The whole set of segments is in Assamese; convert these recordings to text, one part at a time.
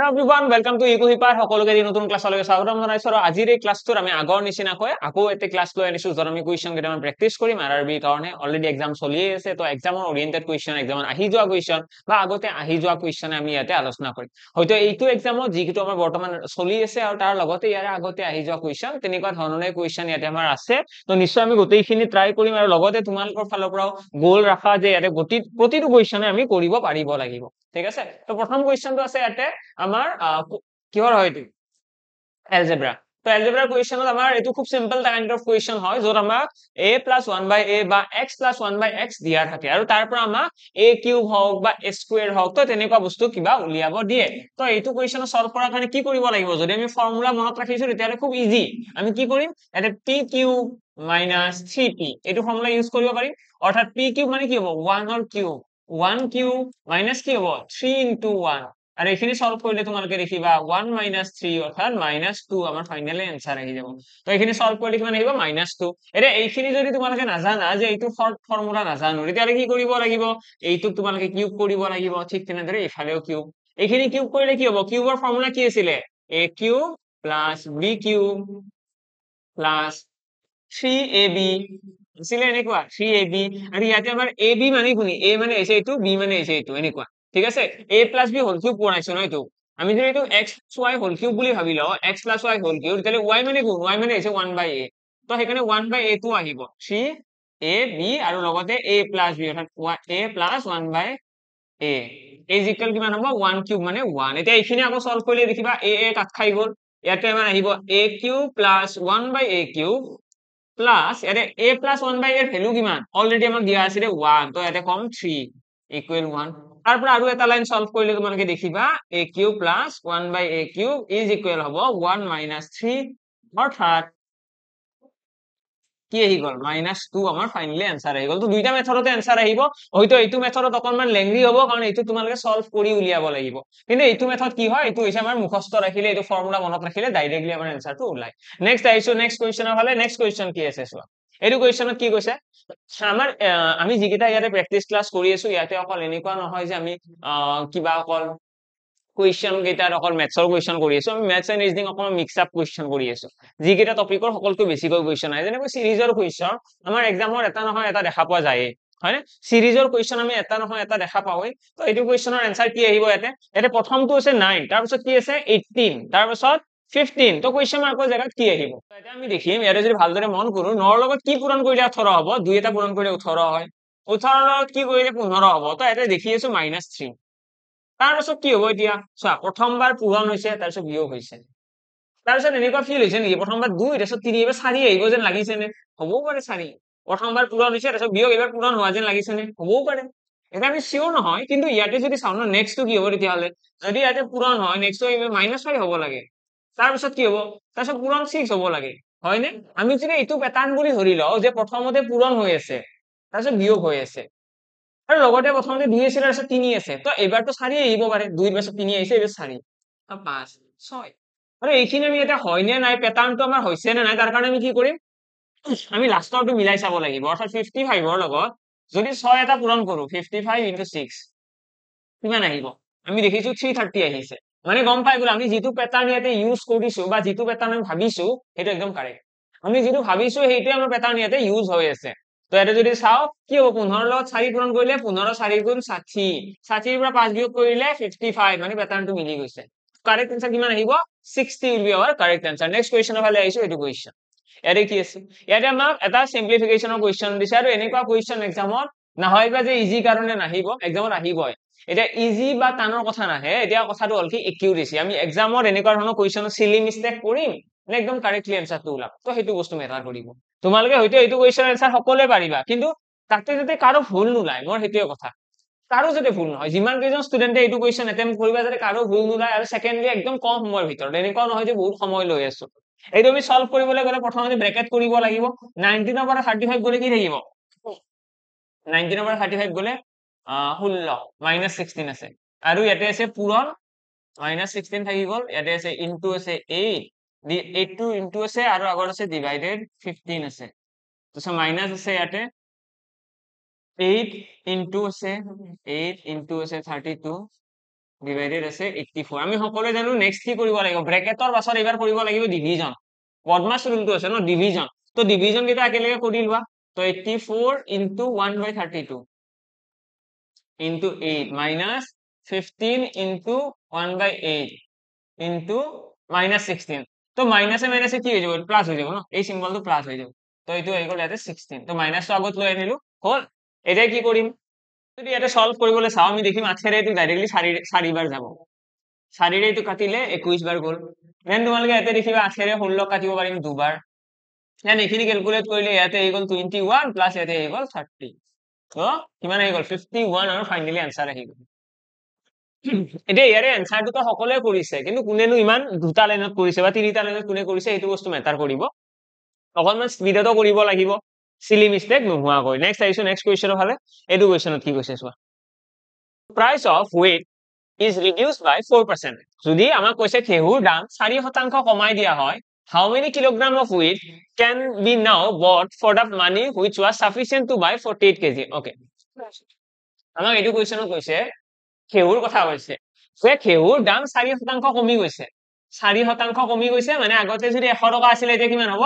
Hello everyone, welcome to Ecohipa. সকলোকে এই নতুন ক্লাছলৈকে স্বাগতম জনাইছো আৰু আজিৰ এই ক্লাছটোত আমি আগৰ নিচিনাকৈ আকৌ এটা ক্লাছ লৈ আনিছো যত আমি কুৱেশ্যন কেইটামান প্ৰেক্টিছ কৰিম আৰআৰবিৰ কাৰণে অলৰেডি এক্সাম চলিয়ে আছে তো এক্সামৰ ওৰিয়েন্টেড কুৱেশ্যন এক্সামৰ আহি যোৱা কুৱেশ্যন বা আগতে আহি যোৱা কুৱেশ্যন আমি ইয়াতে আলোচনা কৰিম হয়তো এইটো এক্সামত যিটো আমাৰ বৰ্তমান চলি আছে আৰু তাৰ লগতে ইয়াৰ আগতে আহি যোৱা কুৱেশ্যন তেনেকুৱা ধৰণৰে কুৱেশ্যন ইয়াতে আমাৰ আছে তো নিশ্চয় আমি গোটেইখিনি ট্ৰাই কৰিম আৰু লগতে তোমালোকৰ ফালৰ পৰাও গোল ৰাখা যে ইয়াতে প্ৰতিটো কুৱেশ্যনে আমি কৰিব পাৰিব লাগিব ঠিক আছে তো প্ৰথম কুৱেশ্যনটো আছে ইয়াতে আমাৰ কিহৰ হয় এটো এলজেব্ৰা তো এলজেব্ৰা কুৱেশ্যনত আমাৰ এটো খুব সিম্পল কাইন্ড অফ কুৱেশ্যন হয় যত আমাক a + 1/a বা x + 1/x দিয়া থাকে আৰু তাৰ পৰা আমাক a কিউব হওক বা a স্কয়াৰ হওক তো তেনেকুৱা বস্তু কিবা উলিয়াব দিয়ে তো এইটো কুৱেশ্যন সলভ কৰাৰ কাৰণে কি কৰিব লাগিব যদি আমি ফৰ্মুলা মনত ৰাখিছো তেতিয়ালে খুব ইজি আমি কি কৰিম এটা p কিউব - 3p এইটো ফৰ্মুলা ইউজ কৰিব পাৰিম অৰ্থাৎ p কিউব মানে কি হ'ব 1 ৰ কিউব 1 কিউব মাইনাস কি হ'ব 3 * 1 আৰু এইখিনি সলভ কৰিলে তোমালোকে দেখিবা 1 - 3 অৰ্থাৎ -2 আমাৰ ফাইনাল আনসাৰ আহি যাব তো এইখিনি সলভ কৰিলে কিমান আহিব -2 এটা এইখিনি যদি তোমালোকে নাজানা যে এইটো ফৰ্মুলা নাজানো তেতিয়ালে কি কৰিব লাগিব এইটো তোমালোকে কিউব কৰিব লাগিব ঠিক তেনেদৰে ইফালেও কিউব এইখিনি কিউব কৰিলে কি হ'ব কিউবৰ ফৰ্মুলা কি আছিল a cube + b cube + 3ab আছিল এনেকুৱা 3ab আৰু ইয়াতে আমাৰ ab মানে কোনি a মানে হৈছে এইটো b মানে হৈছে এইটো এনেকুৱা ঠিক আছে a + b হোল কিউব বনাইছো ন এইটো আমি যদি এইটো x y হোল কিউব বুলি ভাবি লও x + y হোল কিউব তাহলে y মানে কোন y মানে হৈছে 1/a তো সেইকাৰণে 1/a টো আহিব 3ab আৰু লগতে a + b অৰ্থাৎ a + 1/a a ইকুৱেল কিমান হ'ব 1 কিউব মানে 1 এতিয়া এইখিনি আকৌ সলভ কৰিলে দেখিবা a কাট খাই গল ইয়াতে আমাৰ আহিব a cube + 1/a cube plus ইয়াতে a + 1/a এর ভ্যালু কিমান অলরেডি আমাক দিয়া আছে 1 তো ইয়াতে কম 3 ইকুৱেল 1 তাৰ পৰা আৰু এটা লাইন সলভ কৰিলে তোমালোকে দেখিবা a cube + 1/a cube is equal হ'ব 1 - 3 অৰ্থাৎ কি আহি গল -2 আমাৰ ফাইনালি आंसर আহি গল তো দুইটা মেথডতে आंसर আহিব হয়তো এইটো মেথডত অকনমান লেংদি হ'ব কাৰণ এইটো তোমালোকে সলভ কৰি উলিয়াব লাগিব কিন্তু এইটো মেথড কি হয় এইটো হৈছে আমাৰ মুখস্থ ৰাখিলে এইটো ফৰ্মুলা মনত ৰাখিলে ডাইৰেক্টলি আমাৰ आंसरটো ওলাই নেক্সট আইছো নেক্সট কোৱেশ্চনৰ ফালে নেক্সট কোৱেশ্চন কি আছে চোৱা এইটো কোৱেশ্চনত কি কৈছে আমাৰ আমি যিকেইটা ইয়াতে প্ৰেক্টিস ক্লাস কৰি আছো ইয়াতে অকল এনেকুৱা নহয় যে আমি কিবা অকল কুৱেশ্চন কেইটাৰ অকল মেথছৰ কুৱেশ্চন কৰি আছো আমি মেথছ এণ্ড ৰিজনিং অকল মিক্স আপ কুৱেশ্চন কৰি আছো যিকেইটা টপিকৰ সকলোতকৈ বেছিকৈ কুৱেশ্চন আহে যেনেকৈ সিৰিজৰ কুৱেশ্চন আমাৰ এক্সামৰ এটা নহয় এটা দেখা পোৱা যায় হয়নে সিৰিজৰ কুৱেশ্চন আমি এটা নহয় এটা দেখা পাওই তো এইটো কুৱেশ্চনৰ আনসাৰ কি আহিব ইয়াতে প্ৰথমটো আছে 9 তাৰ পিছত কি আছে 18 তাৰ পিছত 15 তো কুৱেশ্চন মাৰ্কৰ জায়গাত কি আহিব এটা আমি দেখিম ইয়াতে যদি ভালদৰে মন কৰো 9 ৰ লগত কি পূৰণ কৰিলে 18 হ'ব দুই এটা পূৰণ কৰিলে 18 হয় 18 ৰ লগত কি কৰিলে 15 হ'ব তো এটা দেখি আছো -3 তাৰ পিছত কি হ'ব এতিয়া চোৱা প্ৰথমবাৰ পূৰণ হৈছে তাৰ পিছত বিয়োগ হৈছে তাৰ পিছত এনেকুৱা ফিল হৈছে নেকি প্ৰথমবাৰ 2 তাৰ পিছত 3 এবাৰ 4 আহিব যেন লাগিছে নে হ'বও পাৰে 4 প্ৰথমবাৰ পূৰণ হৈছে তাৰ পিছত বিয়োগ এবাৰ পূৰণ হোৱা যেন লাগিছে নে হ'বও পাৰে এটা আমি সিওৰ নহয় কিন্তু ইয়াতে যদি চাও ন নেক্সটটো কি হ'ব তেতিয়াহলে যদি ইয়াতে পূৰণ হয় নেক্সটটো -5 হ'ব লাগে তাৰ পিছত কি হ'ব তাৰ পিছত পূৰণ 6 হ'ব লাগে হয়নে আমি যদি এইটো প্যাটাৰ্ন বুলি ধৰি লও যে প্ৰথমতে পূৰণ হৈ আছে তাৰ পিছত বিয়োগ হৈ আছে আৰু লগতে প্ৰথমতে 2 আছিল আৰু 3 আছে তো এবাৰটো 4 আহিব পাৰে 2 এৰ পাছত 3 আহিছে এবাৰ 4 5 6 আৰু এইখিনি আমি এটা হয় নে নাই প্যাটাৰ্নটো আমাৰ হৈছে নে নাই তাৰ কাৰণে আমি কি কৰিম আমি লাষ্টৰটো মিলাই চাব লাগিব অৰ্থাৎ 55 ৰ লগত যদি 6 এটা পূৰণ কৰো 55 * 6 কিমান আহিব আমি দেখিছো 330 আহিছে মানে গম পাই গ'ল আমি যেটো প্যাটাৰ্ন ইয়াতে ইউজ কৰিছো বা যেটো প্যাটাৰ্ন আমি ভাবিছো সেইটো একদম কাৰেক্ট আমি যেটো ভাবিছো সেইটোৱে আমাৰ প্যাটাৰ্ন ইয়াতে ইউজ হৈ আছে তো এটা যদি চাও কি হ'ব 15 লগত 4 পূৰণ কৰিলে 15 4 গুণ 60 60 ৰ পৰা 5 বিয়োগ কৰিলে 55 মানে প্যাটাৰ্নটো মিলি গৈছে কারেক্ট आंसर কিমান আহিব 60 will be our correct answer next question ফালে আইছো এটো কোৱেশ্চন ইয়াতে কি আছে ইয়াতে আমাক এটা সিম্পলিফিকেশনৰ কোৱেশ্চন দিছে আৰু এনেকুৱা কোৱেশ্চন এক্সামত নাহয়বা যে ইজি কাৰণে নাহিব এক্সামত আহিবই এটা ইজি বা টানৰ কথা নাহে এতিয়া কথাটো হল কি একিউৰেসি আমি এক্সামত এনেকুৱা ধৰণৰ কোৱেশ্চন সিলি মিস্টেক কৰিম নে একদম কাৰেক্টলি आंसरটো ওলাব তো হেতু বস্তু মেটাৰ কৰিব তোমালোকে হয়তো এইটো কোৱেশ্চন आंसर সকলোৱে পাৰিবা কিন্তু তাতে যদি কাৰো ভুল নোলায় মোৰ হেতুৱে কথা কাৰো যদি ভুল নহয় যিমান কেইজন ষ্টুডেন্টে এইটো কোৱেশ্চন अटेम्प्ट কৰিবা যাতে কাৰো ভুল নোলায় আৰু সেকেন্ডলি একদম কম সময়ৰ ভিতৰত এনেকুৱা নহয় যে বহুত সময় লৈ আছো এইটো আমি সলভ কৰিবলৈ গলে প্ৰথমতে ব্ৰেকেট কৰিব লাগিব 19 ৰ পৰা 35 গলে কি থাকিব 19 ৰ পৰা 35 গলে 16 -16 আছে আৰু ইয়াতে আছে পূৰণ -16 থাকি গল ইয়াতে আছে ইনটু আছে 8 দি 8 টো ইনটু আছে আৰু আগত আছে ডিভাইডেড 15 আছে তো মাইনাস আছে ইয়াতে 8 into আছে 8 into আছে 32 ডিভাইডেড আছে 84 আমি সকলোৱে জানো নেক্সট কি কৰিব লাগিব ব্ৰেকেটৰ পাছত এবাৰ কৰিব লাগিব ডিভিজন বদমাছ ৰুলটো আছে ন ডিভিজন তো ডিভিজন কেইটা একেলগে কৰি লোৱা তো 84 into 1/32 into 8 minus 15 into 1/8 into minus 16 তো মাইনাসে মাইনাসে কি হৈ যাব প্লাস হৈ যাব ন এই সিম্বলটো প্লাস হৈ যাব তো এইটো হৈ গ'ল ইয়াতে 16 তো মাইনাসটো আগত লৈ আনিলো হ'ল এতিয়া কি কৰিম যদি ইয়াতে সলভ কৰিবলৈ চাও আমি দেখিম 8 ৰে এইটো ডাইৰেক্টলি 4 বাৰ যাব 4 ৰে এইটো কাটিলে 21 বাৰ গ'ল দেন তোমালোকে ইয়াতে দেখিবা 8 ৰে 16 কাটিব পাৰিম দুবাৰ দেন এইখিনি ক্যালকুলেট কৰিলে ইয়াতে হৈ গ'ল 21 প্লাস ইয়াতে হৈ গ'ল 30 তো কিমান হৈ গ'ল 51 আৰু ফাইনালি आंसर আহি গ'ল এতিয়া ইয়াৰে এনসাৰটো তো সকলোৱে কৰিছে কিন্তু কোনেনো ইমান দুটা লাইনত কৰিছে বা তিনিটা লাইনত কোনে কৰিছে এইটো বস্তু মেটাৰ কৰিব অকনমান স্পিডতো কৰিব লাগিব সিলি মিস্টেক নোহোৱাকৈ নেক্সট আইছো নেক্সট কোৱেশ্চনৰ ফালে এইটো কোৱেশ্চনত কি কৈছে চোৱা price of wheat is reduced by 4% যদি আমাক কৈছে ঘেঁহুৰ দাম 4% কমাই দিয়া হয় how many kilogram of wheat can be now bought for the money which was sufficient to buy 48 kg okay আমাক এইটো কোৱেশ্চনত কৈছে ঘেঁহুৰ কথা কৈছে যে ঘেঁহুৰ দাম 4% কমি গৈছে 4% কমি গৈছে মানে আগতে যদি 100 টকা আছিল এতিয়া কিমান হ'ব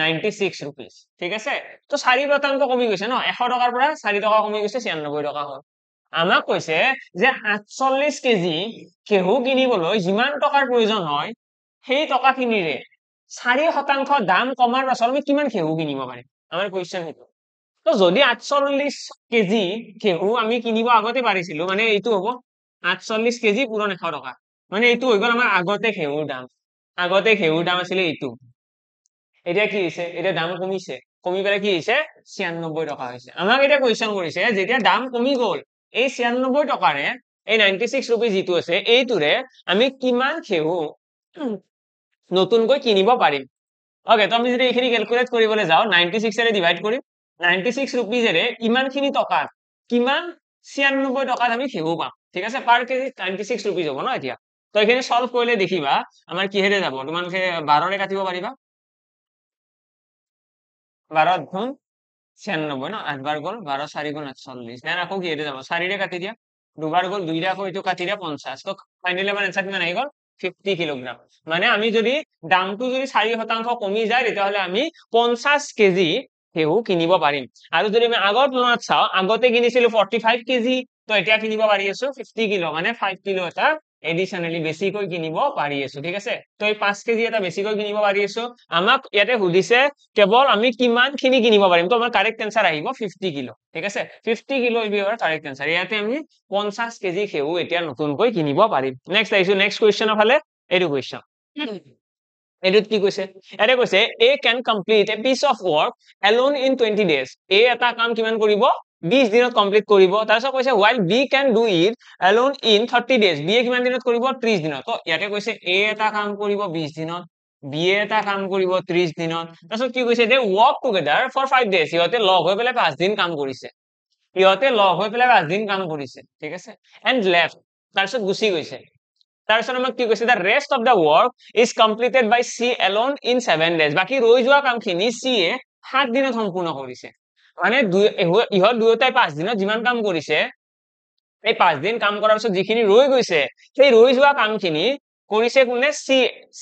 96 rupees ঠিক আছে তো 4% কমি গৈছে ন 100 টকাৰ পৰা 4 টকা কমি গৈছে 96 টকা হ'ল আমাক কৈছে যে 48 কেজি ঘেঁহু কিনিবলৈ যিমান টকাৰ প্ৰয়োজন হয় সেই টকাখিনিৰে 4% দাম কমাৰ পাছত আমি কিমান ঘেঁহু কিনিব পাৰিম আমাৰ কোৱেশ্চন সেইটো তো যদি 48 কেজি ঘেঁহু আমি কিনিব আগতে পাৰিছিলো মানে এইটো হ'ব 48 কেজি পূৰণ 100 টকা মানে এইটো হৈ গ'ল আমাৰ আগতে ঘেঁহুৰ দাম আছিল এইটো এতিয়া কি হৈছে এতিয়া দাম কমিছে কমি পেলাই কি হৈছে 96 টকা হৈছে আমাক এতিয়া কোৱেশ্চন কৰিছে যেতিয়া দাম কমি গ'ল এই 96 টকাৰে এই 96 rupees যিটো আছে এইটোৰে আমি কিমান ঘেঁহু নতুনকৈ কিনিব পাৰিম ওকে তো আমি যদি এইখিনি ক্যালকুলেট কৰিবলৈ যাও 96 এৰে ডিভাইড কৰিম 96 rupees এৰে ইমানখিনি টকা কিমান 96 টকাত আমি ঘেঁহু পাম ঠিক আছে পাৰ কেজি 96 rupees হ'ব ন এতিয়া তো এইখিনি সলভ কৰিলে দেখিবা আমাৰ কিহেৰে যাব তোমালোকে 12 ৰে কাটিব পাৰিবা 12 গুণ 96 ন 8 বাৰ গ'ল 12 4 গুণ 48 দেন আকৌ কিহেৰে যাব 4 ৰে কাটি দিয়া দুবাৰ গ'ল দুইৰে আকৌ এইটো কাটি দিয়া 50 তো ফাইনালি আমাৰ आंसर কিমান আহি গ'ল 50 কিলোগ্ৰাম মানে আমি যদি দামটো যদি 4% কমি যায় তেতিয়াহলে আমি 50 কেজি ঘেঁহু কিনিব পাৰিম আৰু যদি আমি আগৰ তুলনাত চাও আগতে কিনিছিলো 45 কেজি তো এতিয়া কিনিব পাৰি আছো 50 কিলো মানে 5 কিলো এটা এডিশনালি বেছিকৈ কিনিব পাৰি আছো ঠিক আছে তো এই 5 কেজি এটা বেছিকৈ কিনিব পাৰি আছো আমাক ইয়াতে সুধিছে কেৱল আমি কিমান খিনি কিনিব পাৰিম তো আমাৰ কাৰেক্ট आंसर আহিব 50 কিলো ঠিক আছে 50 kilo is our correct answer ইয়াতে আমি 50 কেজি ঘেঁহু এতিয়া নতুনকৈ কিনিব পাৰিম নেক্সট আইছো নেক্সট কোৱেশ্চনৰ ফালে এইটো কোৱেশ্চন এডুত কি কৈছে এৰে কৈছে a can complete a piece of work alone in 20 days a এটা কাম কিমান কৰিব 20 দিনত কমপ্লিট কৰিব তাৰপিছত কৈছে while b can do it alone in 30 days b কিমান দিনত কৰিব 30 দিনত তো ইয়াতে কৈছে a এটা কাম কৰিব 20 দিনত b এটা কাম কৰিব 30 দিনত তাৰপিছত কি কৈছে they work together for 5 days ইহতে লগ হৈ পেলাই 5 দিন কাম কৰিছে ইহতে লগ হৈ পেলাই 5 দিন কাম কৰিছে ঠিক আছে and left তাৰপিছত গুচি গৈছে তাৰপিছত আমাক কি কৈছে the rest of the work is completed by C alone in 7 days বাকি ৰৈ যোৱা কামখিনি C এ 7 দিনত সম্পূৰ্ণ কৰিছে মানে ইহত দুয়োটাই 5 দিনত যিমান কাম কৰিছে এই 5 দিন কাম কৰাৰ পিছত যিখিনি ৰৈ গৈছে সেই ৰৈ যোৱা কামখিনি কৰিছে কোনে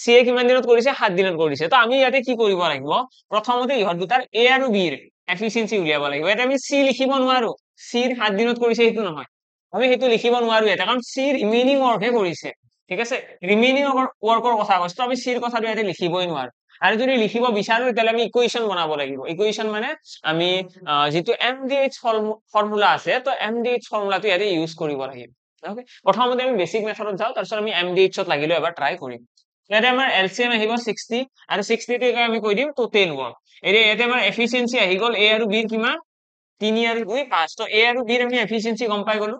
C এ কিমান দিনত কৰিছে 7 দিনত কৰিছে তো আমি ইয়াতে কি কৰিব লাগিব প্ৰথমতে ইহত দুটাৰ A আৰু B ৰ এফিচিয়েন্সি উলিয়াব লাগিব এটা আমি C লিখিব নোৱাৰো C 7 দিনত কৰিছে সেইটো নহয় আমি সেইটো লিখিব নোৱাৰো এটা কাৰণ C ৰিমেইনিং ওয়াৰ্ক হে কৰিছে ঠিক আছে ৰিমেইনিং ওয়াৰ্কৰ কথা কৈছো আমি C ৰ কথাটো ইয়াতে লিখিবই নোৱাৰো আৰু যদি লিখিব বিচাৰো তেতিয়ালে আমি ইকুৱেশন বনাব লাগিব ইকুৱেশন মানে আমি যেটো MDH ফৰ্মুলা আছে তো MDH ফৰ্মুলাটো ইয়াতে ইউজ কৰিব লাগিব ওকে প্ৰথমতে আমি বেসিক মেথডত যাও তাৰপিছত আমি MDH ত লাগিলে এবাৰ ট্ৰাই কৰিম ইয়াতে আমাৰ LCM আহিব 60 আৰু 60 টো আমি কৈ দিম টোটাল ওয়াৰ্ক ইয়াতে আমাৰ এফিচিয়েন্সি আহি গল A আৰু B ৰ কিমান 3 আৰু 2 5 তো A আৰু B ৰ আমি এফিচিয়েন্সি গম পাই গলো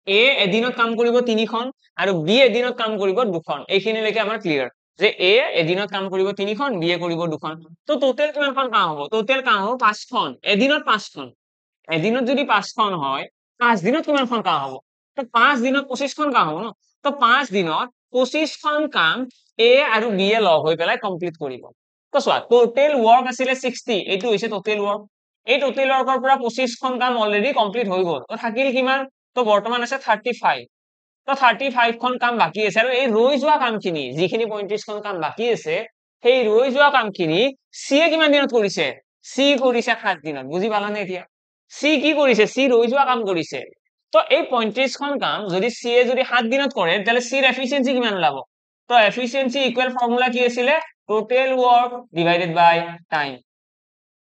A এদিনত কাম কৰিব 3খন আৰু B এদিনত কাম কৰিব 2খন এইখিনিলৈকে আমাৰ ক্লিয়াৰ যে A এদিনত কাম কৰিব 3খন B কৰিব 2খন তো টোটাল কিমানখন কাম হ'ব টোটাল কাম হ'ব 5খন এদিনত 5খন এদিনত যদি 5খন হয় 5 দিনত কিমানখন কাম হ'ব তো 5 দিনত 25খন কাম হ'ব ন তো 5 দিনত 25খন কাম A আৰু B এ লগ হৈ পেলাই কমপ্লিট কৰিব তো চোৱা টোটাল ওয়াৰ্ক আছিল 60 এইটো হৈছে টোটাল ওয়াৰ্ক এই টোটাল ওয়াৰ্কৰ পৰা 25খন কাম অলৰেডি কমপ্লিট হৈ গ'ল তো থাকিল কিমান তো বৰ্তমান আছে 35 তো 35 খন কাম বাকি আছে আৰু এই ৰৈ যোৱা কামখিনি যিখিনি 35 খন কাম বাকি আছে সেই ৰৈ যোৱা কামখিনি সি কিমান দিনত কৰিছে সি কৰিছে 7 দিনত বুজি পালানে এতিয়া সি কি কৰিছে সি ৰৈ যোৱা কাম কৰিছে তো এই 35 খন কাম যদি সি যদি 7 দিনত কৰে তাহলে সিৰ এফিচিয়েন্সি কিমান ওলাব তো এফিচিয়েন্সি ইকুৱেল ফৰ্মুলা কি আছিলে টোটেল ওয়াৰ্ক ডিভাইডেড বাই টাইম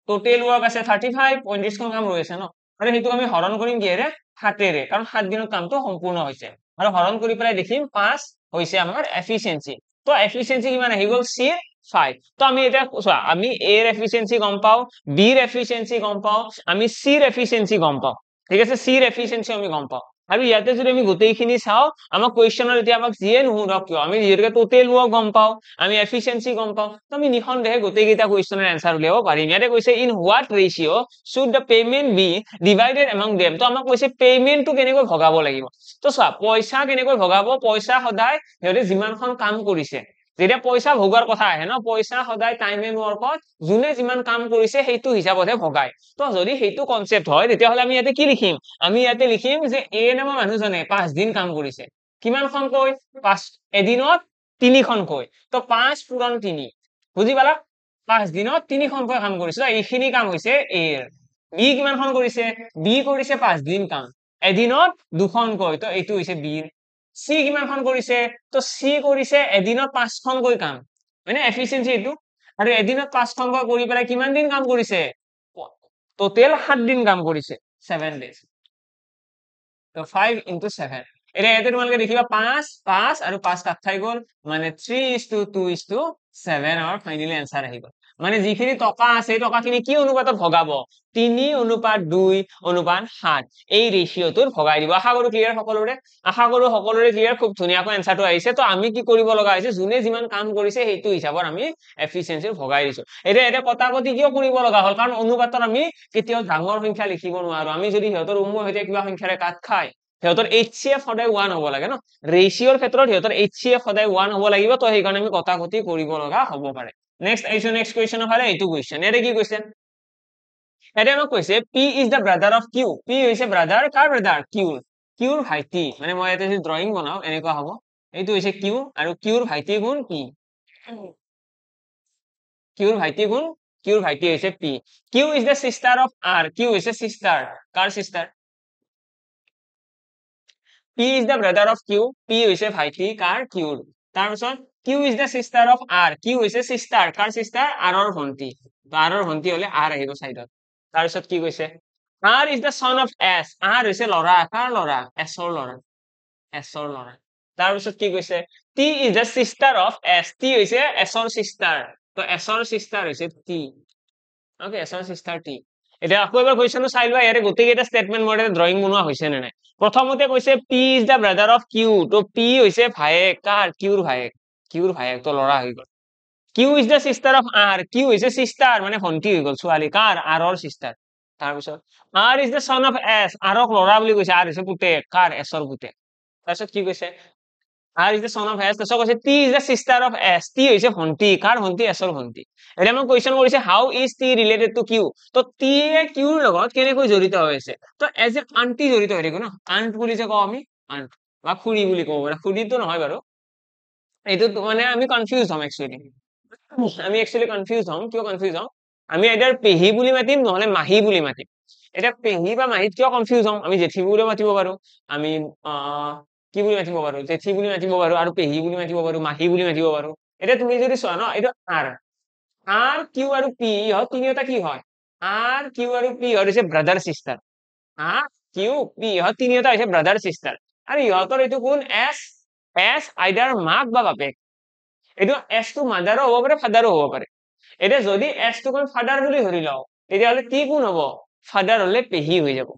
টোটেল ওয়াৰ্ক আছে 35 35 খন কাম ৰৈ আছে ন আৰু হেতু আমি হৰণ কৰিম কিহেৰে 7 ৰে কাৰণ 7 দিনৰ কামটো সম্পূৰ্ণ হৈছে আৰু হৰণ কৰি পেলাই দেখিম 5 হৈছে আমাৰ এফিচিয়েন্সি তো এফিচিয়েন্সি কিমান আহি গল সি 5 তো আমি এটা চোৱা আমি এ ৰ এফিচিয়েন্সি গম পাও বি ৰ এফিচিয়েন্সি গম পাও আমি সি ৰ এফিচিয়েন্সি গম পাও ঠিক আছে সি ৰ এফিচিয়েন্সি আমি গম পাও আৰু ইয়াতে যদি আমি গোটেইখিনি চাও আমাক কোৱেশ্চনৰ এতিয়া আমাক যিয়ে নুহুৰক কিয় আমি যিহেতুকে টোটেল ওয়ার্ক গম পাও আমি এফিচিয়েন্সি গম পাও তো আমি নিখনদেহে গোটেইকেইটা কোৱেশ্চনৰ এনসাৰ উলিয়াব পাৰিম ইয়াতে কৈছে in what ratio should the payment be divided among them তো আমাক কৈছে পেমেন্টটো কেনেকৈ ভগাব লাগিব তো চোৱা পইচা কেনেকৈ ভগাব পইচা সদায় সিহঁতে যিমানখন কাম কৰিছে যেতিয়া পইচা ভগোৱাৰ কথা আহে ন পইচা সদায় টাইম এণ্ড ওয়াৰ্কত যোনে যিমান কাম কৰিছে সেইটো হিচাপতহে ভগায় তো যদি সেইটো কনসেপ্ট হয় তেতিয়াহ'লে আমি ইয়াতে কি লিখিম আমি ইয়াতে লিখিম যে এ নামৰ মানুহজনে 5 দিন কাম কৰিছে কিমানখনকৈ 5 এদিনত 3খনকৈ তো 5 পূৰণ 3 বুজি পালা 5 দিনত 3খনকৈ কাম কৰিছে এইখিনি কাম হৈছে এ বি কিমানখন কৰিছে বি কৰিছে 5 দিন কাম এদিনত 2খনকৈ তো এইটো হৈছে বি সি কিমানখন কৰিছে তো সি কৰিছে এদিনত 5খনকৈ কাম মানে এফিচিয়েন্সি এইটো আৰু এদিনত 5খনকৈ কৰি পেলাই কিমান দিন কাম কৰিছে টোটেল 7 দিন কাম কৰিছে 7 days তো 5 into 7 এটা ইয়াতে তোমালোকে দেখিবা 5 5 আৰু 5 কাট খাই গল মানে 3:2:7 আমাৰ ফাইনালি आंसर আহি গল মানে যিখিনি টকা আছে এই টকাখিনি কি অনুপাতত ভগাব 3:2:7 এই ৰেশিওটোৰ ভগাই দিব আশা কৰো ক্লিয়াৰ সকলোৰে ক্লিয়াৰ খুব ধুনীয়াকৈ आंसरটো আহিছে তো আমি কি কৰিব লগা হৈছে যোনে যিমান কাম কৰিছে সেইটো হিচাপত আমি এফিচিয়েন্সি ভগাই দিছো এটা কটাকটি কিয় কৰিব লগা হল কাৰণ অনুপাতত আমি কেতিয়াও ডাঙৰ সংখ্যা লিখিব নোৱাৰো আমি যদি সিহঁতৰ উম্ম হৈতে কিবা সংখ্যাৰে কাট খাই সিহঁতৰ HCF সদায় 1 হ'ব লাগে ন ৰেশিওৰ ক্ষেত্ৰত সিহঁতৰ HCF সদায় 1 হ'ব লাগিব তো সেই কাৰণে আমি কটাকটি কৰিব লগা হ'ব পাৰে নেক্সট কুৱেশ্চনৰ ফালে এইটো কুৱেশ্চন এৰে কি কুৱেশ্চন এৰে আমাক কৈছে P is the brother of Q P হৈছে ব্ৰাদাৰ কাৰ ব্ৰাদাৰ Qৰ ভাইটি মানে মই এটা যদি ড্ৰয়িং বনাও এনেকুৱা হ'ব এইটো হৈছে Q আৰু Qৰ ভাইটি গুণ P Qৰ ভাইটি হৈছে P Q is the sister of R Q হৈছে sister car sister P is the brother of Q P হৈছে ভাইটি কাৰ Qৰ তাৰপিছত Q is the sister of R Q হৈছে sister কাৰ sister R ৰ ভন্টি তো R ৰ ভন্টি হলে R আহিব সাইডত তাৰপিছত কি কৈছে R is the son of S R হৈছে লৰা কাৰ লৰা S ৰ লৰা তাৰপিছত কি কৈছে T is the sister of S T হৈছে S ৰ sister তো S ৰ sister হৈছে T ওকে S ৰ sister T এটা আকৌ এবাৰ কোৱেশ্চনটো চাই লোৱা ইয়াৰে গোটেইকেইটা স্টেটমেন্ট মোৰ এটা ড্ৰয়িং বনোৱা হৈছে নে নাই প্ৰথমতে কৈছে P is the brother of Q তো P হৈছে ভায়েক কাৰ Qৰ ভায়েক তো লৰা হৈ গল Q is the sister of R Q হৈছে sister মানে ভন্টি হৈ গল ছোৱালী কাৰ R ৰ sister তাৰপিছত R is the son of S R ক লৰা বুলি কৈছে R হৈছে পুতেক কাৰ S ৰ পুতেক তাৰপিছত কি কৈছে R is the son of S তাৰপিছত কৈছে T is the sister of S T হৈছে ভন্টি কাৰ ভন্টি S ৰ ভন্টি এটা মই কোৱেশ্চন কৰিছে how is T related to Q তো T এ Q ৰ লগত কেনেকৈ জড়িত হৈ আছে তো এজ এ আন্টি জড়িত হৈ থাকে ন আন্ট বুলি যে কওঁ আমি আন্ট বা খুৰী বুলি কওঁ মানে খুৰীটো নহয় বাৰু এইটো মানে আমি কনফিউজ হম একচুয়ালি কিয় কনফিউজ হম আমি এটাৰ পেহী বুলি মাতিম নহলে মাহী বুলি মাতিম এটা পেহী বা মাহীত কিয় কনফিউজ হম আমি জেঠী বুলিও মাতিব পাৰো আমি কি বুলি মাতিব পাৰো জেঠী বুলি মাতিব পাৰো আৰু পেহী বুলি মাতিব পাৰো মাহী বুলি মাতিব পাৰো এটা তুমি যদি চোৱা ন এইটো R Q আৰু P ইহঁত তিনিওটা কি হয় R Q আৰু P ইহঁত হৈছে ব্ৰাদাৰ সিস্টাৰ R Q P ইহঁত তিনিওটা হৈছে ব্ৰাদাৰ সিস্টাৰ আৰু ইহঁতৰ এইটো কোন S আইদাৰ মাক বা বাপেক এইটো S টো মাদাৰো হ'ব পাৰে ফাদাৰো হ'ব পাৰে এতিয়া যদি S টো কোন ফাদাৰ বুলি ধৰি লও তেতিয়াহলে T কোন হ'ব ফাদাৰ হলে পেহী হৈ যাব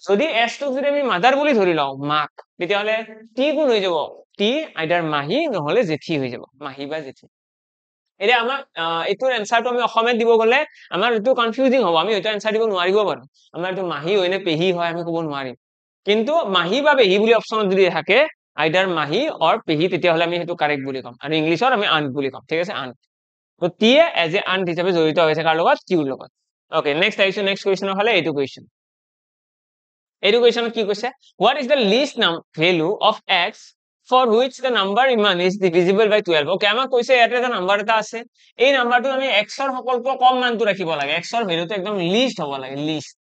যদি S টোক যদি আমি মাদাৰ বুলি ধৰি লও মাক তেতিয়াহলে T কোন হৈ যাব T আইদাৰ মাহী নহলে জেঠী হৈ যাব মাহী বা জেঠী এতিয়া আমাক এইটোৰ এনসাৰটো আমি অসমীয়াত দিব গলে আমাৰ এইটো কনফিউজিং হ'ব আমি এইটো এনসাৰ দিব নোৱাৰিব পাৰো আমাৰ এইটো মাহী হয় নে পেহী হয় আমি ক'ব নোৱাৰিম কিন্তু মাহী বা পেহী বুলি অপচনত যদি থাকে আইদাৰ মাহী অৰ পেহী তেতিয়াহলে আমি সেইটো কাৰেক্ট বুলি ক'ম আৰু ইংলিছত আমি আন্ট বুলি ক'ম ঠিক আছে আন্ট তো টি এজ এ আন্ট হিচাপে জড়িত হৈছে কাৰ লগত কিউৰ লগত ওকে নেক্সট কুৱেশ্চনৰ ফালে এইটো কুৱেশ্চন এডুকেশন কি কৈছে what is the least value of x for which the number ইমান is divisible by 12 ওকে আমাক কৈছে ইয়াতে এটা নাম্বার এটা আছে এই নাম্বাৰটো আমি x ৰ সকলোতকৈ কম মানটো ৰাখিব লাগে x ৰ ভ্যালুটো একদম লিষ্ট হ'ব লাগে লিষ্ট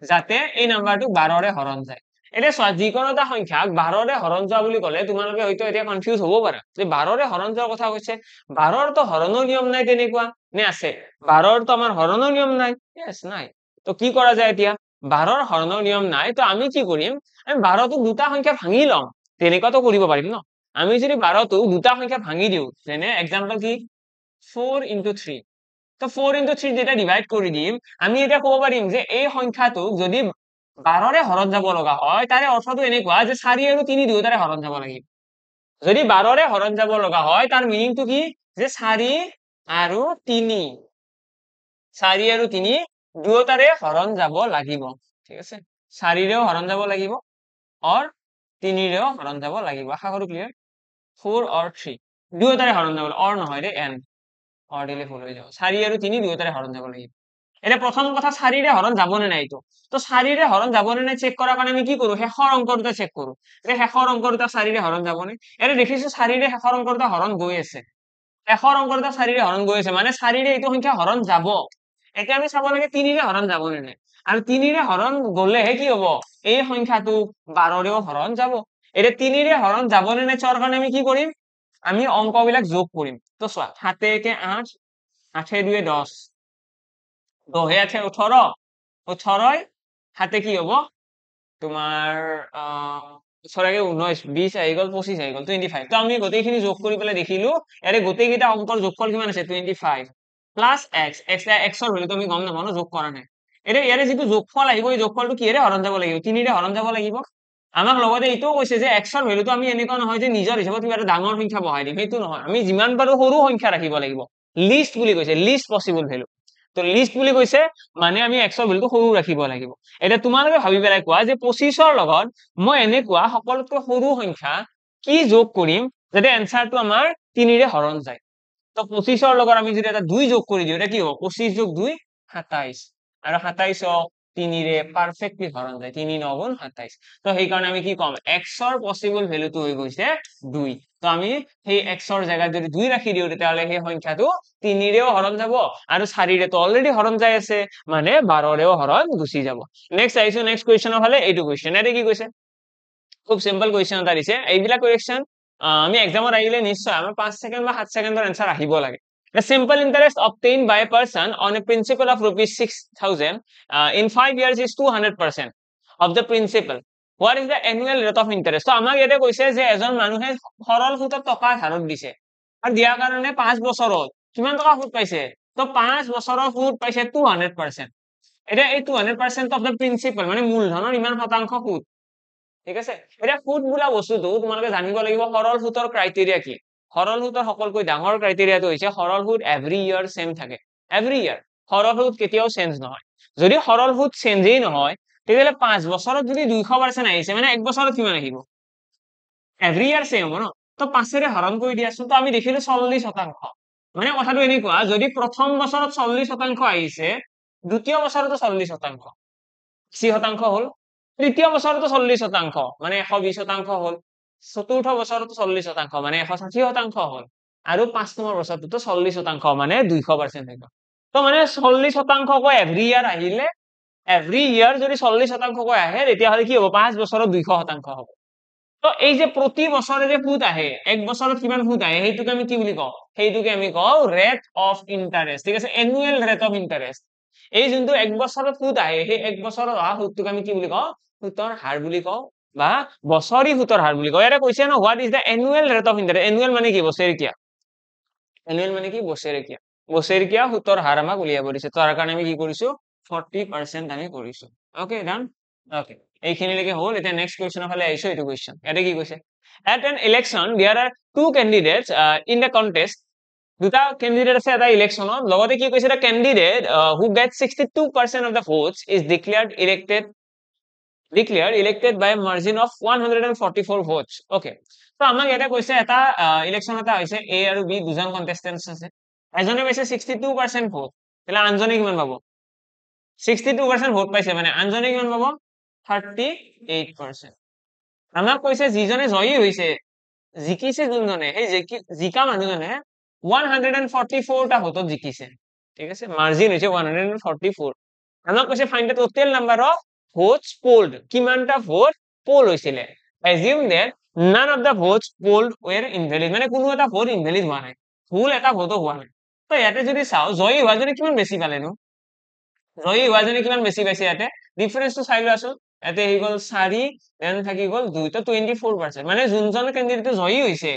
যাতে এই নাম্বাৰটো 12 ৰে হৰণ যায় এতিয়া চোৱা যিকোনো এটা সংখ্যাক 12 ৰে হৰণ যোৱা বুলি ক'লে তোমালোকে হয়তো এতিয়া কনফিউজ হ'ব পাৰা যে 12 ৰে হৰণ যোৱাৰ কথা কৈছে 12 ৰ তো হৰণৰ নিয়ম নাই তেনেকুৱা নে আছে 12 ৰ তো আমাৰ হৰণৰ নিয়ম নাই यस নাই তো কি কৰা যায় এতিয়া 12 ৰ হৰণৰ নিয়ম নাই তো আমি কি কৰিম আমি 12 টো দুটা সংখ্যা ভাঙি লম তেনেকুৱা তো কৰিব পাৰিম ন আমি যদি 12 টো দুটা সংখ্যা ভাঙি দিও যেনে एग्जांपल কি 4 into 3 তো 4 into 3 যেটা ডিভাইড কৰি দিম আমি এটা ক'ব পাৰিম যে এই সংখ্যাটো যদি 12 ৰে হৰণ যাব লগা হয় তাৰে অৰ্থটো এনেকুৱা যে 4 আৰু 3 দুয়োটাৰে হৰণ যাব লাগিব যদি 12 ৰে হৰণ যাব লগা হয় তাৰ মিনিংটো কি যে 4 আৰু 3 4 আৰু 3 দুয়োটাৰে হৰণ যাব লাগিব ঠিক আছে 4 ৰেও হৰণ যাব লাগিব और 3 ৰেও হৰণ যাব লাগিব আশা কৰো ক্লিয়াৰ 4 और 3 দুয়োটাৰে হৰণ যাব और নহয় ৰে n और দিলে ভুল হৈ যাব 4 আৰু 3 দুয়োটাৰে হৰণ যাব লাগিব এটা প্ৰথম কথা 4 ৰে হৰণ যাব নে নাই তো তো 4 ৰে হৰণ যাব নে নাই চেক কৰাৰ কাৰণে আমি কি কৰো শেষৰ অংক দুটা চেক কৰো যে শেষৰ অংক দুটা 4 ৰে হৰণ যাব নে এটা দেখিছো 4 ৰে শেষৰ অংক দুটা হৰণ গৈ আছে শেষৰ অংক দুটা 4 ৰে হৰণ গৈ আছে মানে 4 ৰে এইটো সংখ্যা হৰণ যাব এতিয়া আমি চাব লাগে 3 ৰে হৰণ যাব নে নাই আৰু 3 ৰে হৰণ গলেহে কি হ'ব এই সংখ্যাটো 12 ৰেও হৰণ যাব এটা 3 ৰে হৰণ যাব নে নাই চোৱাৰ কাৰণে আমি কি কৰিম আমি অংকবিলাক যোগ কৰিম তো চোৱা 7 একে 8 8 এ 2 10 10 আছে 18 18 হাতে কি হ'ব তোমাৰ 18 কে 19 20 আহি গল 25 আহি গল 25 তো আমি গোটেইখিনি যোগ কৰি পেলাই দেখিলো ইয়াৰে গোটেইকেইটা অংকৰ যোগফল কিমান আছে 25 প্লাস x x x ৰ ভ্যালুটো আমি গম নাপাওঁ যোগ কৰা নাই এটা ইয়াৰে যিটো যোগফল আহিব এই যোগফলটো কিহেৰে হৰণ যাব লাগিব 3 ৰে হৰণ যাব লাগিব আমাক লগতে এইটোও কৈছে যে x ৰ ভ্যালুটো আমি এনেকুৱা নহয় যে নিজৰ হিচাপত কিবা এটা ডাঙৰ সংখ্যা বহাই দিম সেইটো নহয় আমি যিমান পাৰো সৰু সংখ্যা ৰাখিব লাগিব লিষ্ট বুলি কৈছে লিষ্ট পসিবল ভ্যালু তো লিষ্ট বুলি কৈছে মানে আমি x ৰ ভ্যালুটো সৰু ৰাখিব লাগিব এটা তোমালোকে ভাবি পেলাই কোৱা যে 25 ৰ লগত মই এনেকুৱা সকলোতকৈ সৰু সংখ্যা কি যোগ কৰিম যাতে এনসাৰটো আমাৰ 3 ৰে হৰণ যায় তো 25 ৰ লগত আমি যদি এটা 2 যোগ কৰি দিও এটা কি হ'ব 25 যোগ 2 27 আৰু 27 3 ৰে পাৰফেক্টলি হৰণ যায় 3 9 গুণ 27 তো সেই কাৰণে আমি কি কম x ৰ পসিবল ভ্যালুটো হৈ গৈছে 2 তো আমি সেই x ৰ জায়গাত যদি 2 ৰাখি দিও তেতিয়াহলে সেই সংখ্যাটো 3 ৰেও হৰণ যাব আৰু 4 ৰে তো অলৰেডি হৰণ যায় আছে মানে 12 ৰেও হৰণ গুচি যাব নেক্সট আইছো নেক্সট কোৱেশ্চনৰ ফালে এইটো কোৱেশ্চন এতে কি কৈছে খুব সিম্পল কোৱেশ্চন এটা দিছে এইবিলাক কোৱেশ্চন আমি এক্সামত আহিলে নিশ্চয় আমাৰ 5 সেকেন্ড বা 7 সেকেন্ডৰ আনসাৰ আহিব লাগে The simple interest obtained by a person on a principal of rupees 6,000 in 5 years is 200% of the principal. What is the annual rate of interest? So, আমাক ইয়াতে কৈছে যে এজন মানুহে সৰল সুতত টকা ধাৰত দিছে আৰু দিয়াৰ কাৰণে 5 বছৰত কিমান টকা সুত পাইছে তো 5 বছৰৰ সুত পাইছে 200% এটা এই 200% of the principal মানে মূলধনৰ ইমান শতাংশ সুত ঠিক আছে এটা সুত বোলা বস্তুটো তোমালোকে জানিব লাগিব সৰল সুতৰ ক্ৰাইটেৰিয়া কি সৰল সুতৰ সকলকৈ ডাঙৰ ক্ৰাইটেৰিয়াটো হৈছে সৰল সুত এভৰি ইয়াৰ সেম থাকে এভৰি ইয়াৰ সৰল সুত কেতিয়াও চেঞ্জ নহয় যদি সৰল সুত চেঞ্জেই নহয় তেতিয়াহলে 5 বছৰত যদি 200% আহিছে মানে এক বছৰত কিমান আহিব এভৰি ইয়াৰ সেম হ'ব ন তো 5 ৰে হৰণ কৰি দিয়াচোন তো আমি দেখিলো 40% মানে কথাটো এনেকুৱা যদি প্ৰথম বছৰত 40% আহিছে দ্বিতীয় বছৰতো 40% 80% হল তৃতীয় বছৰতো 40% মানে 120% হল চতুৰ্থ বছৰতো 40% মানে 160% হল আৰু 5 নম্বৰ বছৰতো 40% মানে 200% হৈ গল তো মানে 40% কৈ এভৰি ইয়াৰ আহিলে এভৰি ইয়াৰ যদি 40% কৈ আহে তেতিয়া হলে কি হ'ব 5 বছৰত 200% হ'ব তো এই যে প্ৰতি বছৰে যে সুত আহে এক বছৰত কিমান সুত আহে সেইটোকে আমি কি বুলি কওঁ সেইটোকে আমি কওঁ ৰেট অফ ইন্টাৰেষ্ট ঠিক আছে এনুৱেল ৰেট অফ ইন্টাৰেষ্ট এই যোনটো এক বছৰত সুত আহে সেই এক বছৰত অহা সুতটোক আমি কি বুলি কওঁ সুতৰ হাৰ বুলি কওঁ বা বছৰি সুতৰ হাৰ বুলি কয় এটা কৈছে ন what is the annual rate of interest annual মানে কি বছৰেকীয়া এনুৱেল মানে কি বছৰেকীয়া সুতৰ হাৰ আমাক উলিয়াব দিছে তাৰ কাৰণে আমি কি কৰিছো 40% আমি কৰিছো ওকে ডান ওকে এইখিনিলৈকে হ'ল এতিয়া নেক্সট কোৱেশ্চনৰ ফালে আহিছো এইটো কোৱেশ্চন এটা কি কৈছে at an election there are two candidates in the contest দুটা ক্যান্ডিডেট আছে এটা ইলেকশনত লগতে কি কৈছে এটা candidate who gets 62% of the votes is declared elected by a margin of 144 votes okay তো আমাক এটা কৈছে এটা ইলেকশন এটা হৈছে a আৰু b দুজন কন্টেস্টেন্টস আছে এজনে পাইছে 62% ভোট তাহলে আনজনে কিমান পাব 62% ভোট পাইছে মানে আনজনে কিমান পাব 38%। আমাক কৈছে যিজনে জয়ী হৈছে, জিকিছে যোনজনে, সেই জিকা মানুহজনে 144টা ভোটত জিকিছে, ঠিক আছে, মাৰ্জিন হৈছে 144। আমাক কৈছে find the total number of votes pooled, কিমানটা ভোট পোল হৈছিলে। assume that none of the votes polled were invalid, মানে কোনো এটা ভোট ইনভেলিড হোৱা নাই, ভুল এটা ভোটো হোৱা নাই। তো ইয়াতে যদি চাও জয়ী হোৱাজনে কিমান বেছি পালেনো, জয়ী হোৱাজনে কিমান বেছি পাইছে, ইয়াতে ডিফাৰেন্সটো চাই লোৱাচোন। ইয়াতে আহি গ'ল 4, দেন থাকি গ'ল 2, তো 24%, মানে যোনজন কেণ্ডিডেট জয়ী হৈছে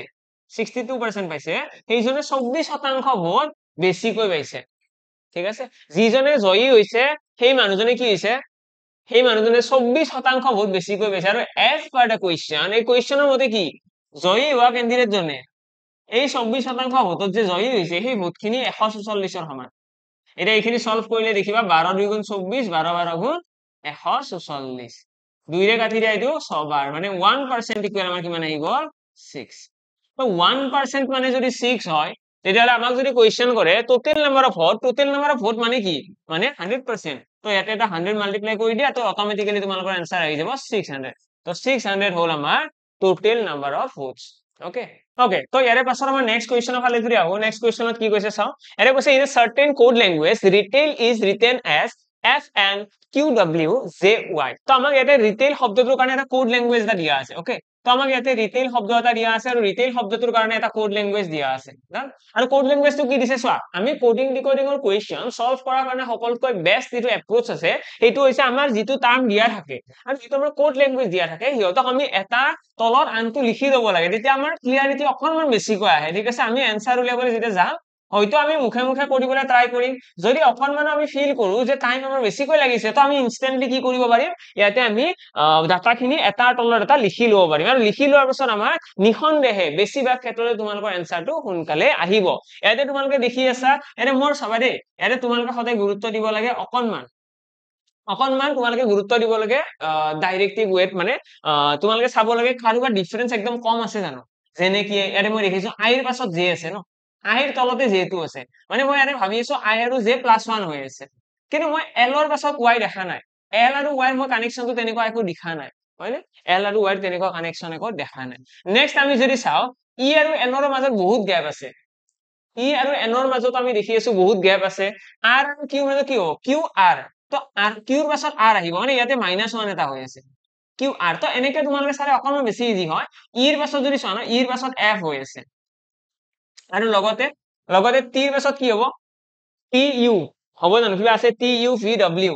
62% পাইছে, সেইজনে 24% ভোট বেছিকৈ পাইছে, ঠিক আছে। যিজনে জয়ী হৈছে সেই মানুহজনে কি হৈছে, সেই মানুহজনে 24% ভোট বেছিকৈ পাইছে। আৰু এজ পাৰ দ্য কুৱেশ্যন, এই কুৱেশ্যনৰ মতে কি জয়ী হোৱা কেণ্ডিডেট জনে এই 24% ভোটত যে জয়ী হৈছে সেই ভোটখিনি 144ৰ সমান। এতিয়া এইখিনি সলভ কৰিলে দেখিবা 12 2 গুণ 24, 12 12 গুণ 144, 2ৰে কাটি দিয়া এইটো 6 বাৰ, মানে 1% ইকুৱেল আমাৰ কিমান আহি গ'ল 6। তো 1% মানে যদি 6 হয়, তেতিয়াহ'লে আমাক যদি কুৱেশ্যন কৰে total number of vote, total number of vote মানে কি, মানে 100%। তো ইয়াতে এটা 100 মাল্টিপ্লাই কৰি দিয়া, তো অটোমেটিক্যালি তোমালোকৰ আনসাৰ আহি যাব 600। তো 600 হ'ল আমাৰ total number of votes. Okay okay, তো ইয়াৰে পাছত আমাৰ নেক্সট কুৱেশ্যনৰ ফালে যদি আহো, নেক্সট কুৱেশ্যনত কি কৈছে চাও। এটা কৈছে in a certain code language retail is written as FNQWJY। তো আমাক ইয়াতে রিটেল শব্দটোৰ কাৰণে এটা কোড ল্যাঙ্গুয়েজ এটা দিয়া আছে। ওকে, তো আমাক ইয়াতে রিটেল শব্দ এটা দিয়া আছে আৰু ৰিটেল শব্দটোৰ কাৰণে এটা কোড ল্যাঙ্গুয়েজ দিয়া আছে। আৰু কোড ল্যাঙ্গুয়েজটো কি দিছে চোৱা, আমি কোডিং ডিকোডিংৰ কুৱেশ্যন সলভ কৰাৰ কাৰণে সকলোতকৈ বেষ্ট যিটো এপ্ৰোচ আছে সেইটো হৈছে আমাৰ যিটো টাৰ্ম দিয়া থাকে আৰু যিটো আমাৰ কোড ল্যাঙ্গুয়েজ দিয়া থাকে, সিহঁতক আমি এটা তলত আনটো লিখি ল'ব লাগে, তেতিয়া আমাৰ ক্লিয়াৰিটি অকনমান বেছিকৈ আহে, ঠিক আছে। আমি এনসাৰ উলিয়াবলৈ যেতিয়া যাম, হয়তো আমি মুখে মুখে কৰিবলৈ ট্ৰাই কৰিম, যদি অকনমান আমি ফিল কৰো যে টাইম আমাৰ বেছিকৈ লাগিছে, তো আমি ইনষ্টেন্টলি কি কৰিব পাৰিম, ইয়াতে আমি ডাটাখিনি এটাৰ তলত এটা লিখি ল'ব পাৰিম, আৰু লিখি লোৱাৰ পিছত আমাৰ নিঃসন্দেহে বেছিভাগ ক্ষেত্ৰতে তোমালোকৰ এনসাৰটো সোনকালে আহিব। ইয়াতে তোমালোকে দেখি আছা, ইয়াতে মোৰ চাবা দেই, ইয়াতে তোমালোকে সদায় গুৰুত্ব দিব লাগে অকনমান অকনমান তোমালোকে গুৰুত্ব দিব লাগে ডাইৰেক্টিভ ৱেট, মানে তোমালোকে চাব লাগে কাৰোবাৰ ডিফাৰেন্স একদম কম আছে জানো, যেনে কি ইয়াতে মই দেখিছো আইৰ পাছত জে আছে ন, আইৰ তলতে জেটো আছে, মানে মই ইয়াতে ভাবি আছো আই আৰু জে +1 হৈ আছে, কিন্তু মই এলৰ পাছত ৱাই দেখা নাই, এল আৰু ৱাইৰ মই কানেকশ্যনটো তেনেকুৱা একো দেখা নাই, হয়নে, এল আৰু ৱাইৰ তেনেকুৱা কানেকশ্যন একো দেখা নাই। নেক্সট আমি যদি চাও ই আৰু এনৰ মাজত বহুত গ্যাপ আছে, ই আৰু এনৰ মাজত আমি দেখি আছো বহুত গ্যাপ আছে। আৰ আৰু কিউৰ মাজত কি হ'ব, কিউ আৰ, তো আৰ কিউৰ পাছত আৰ আহিব, মানে ইয়াতে -1 এটা হৈ আছে, কিউ আৰ। তো এনেকে তোমালোকে চালে অকনমান বেছি ইজি হয়। ইৰ পাছত যদি চোৱা ন, ইৰ পাছত এফ হৈ আছে, আৰু লগতে লগতে টিৰ পাছত কি হ'ব, টি ইউ হ'ব জানো, কিবা আছে T U V W,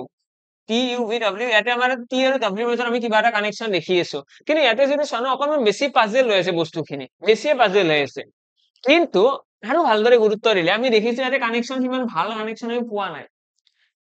T U V W, ইয়াতে আমাৰ টি আৰু ডব্লিউৰ মাজত আমি কিবা এটা কানেকশ্যন দেখি আছো, কিন্তু ইয়াতে যদি চোৱা ন অকনমান বেছি পাজেল হৈ আছে, বস্তুখিনি বেছিয়ে পাজেল হৈ আছে। কিন্তু আৰু ভালদৰে গুৰুত্ব দিলে আমি দেখিছো ইয়াতে কানেকশ্যন সিমান ভাল কানেকশ্যন আমি পোৱা নাই।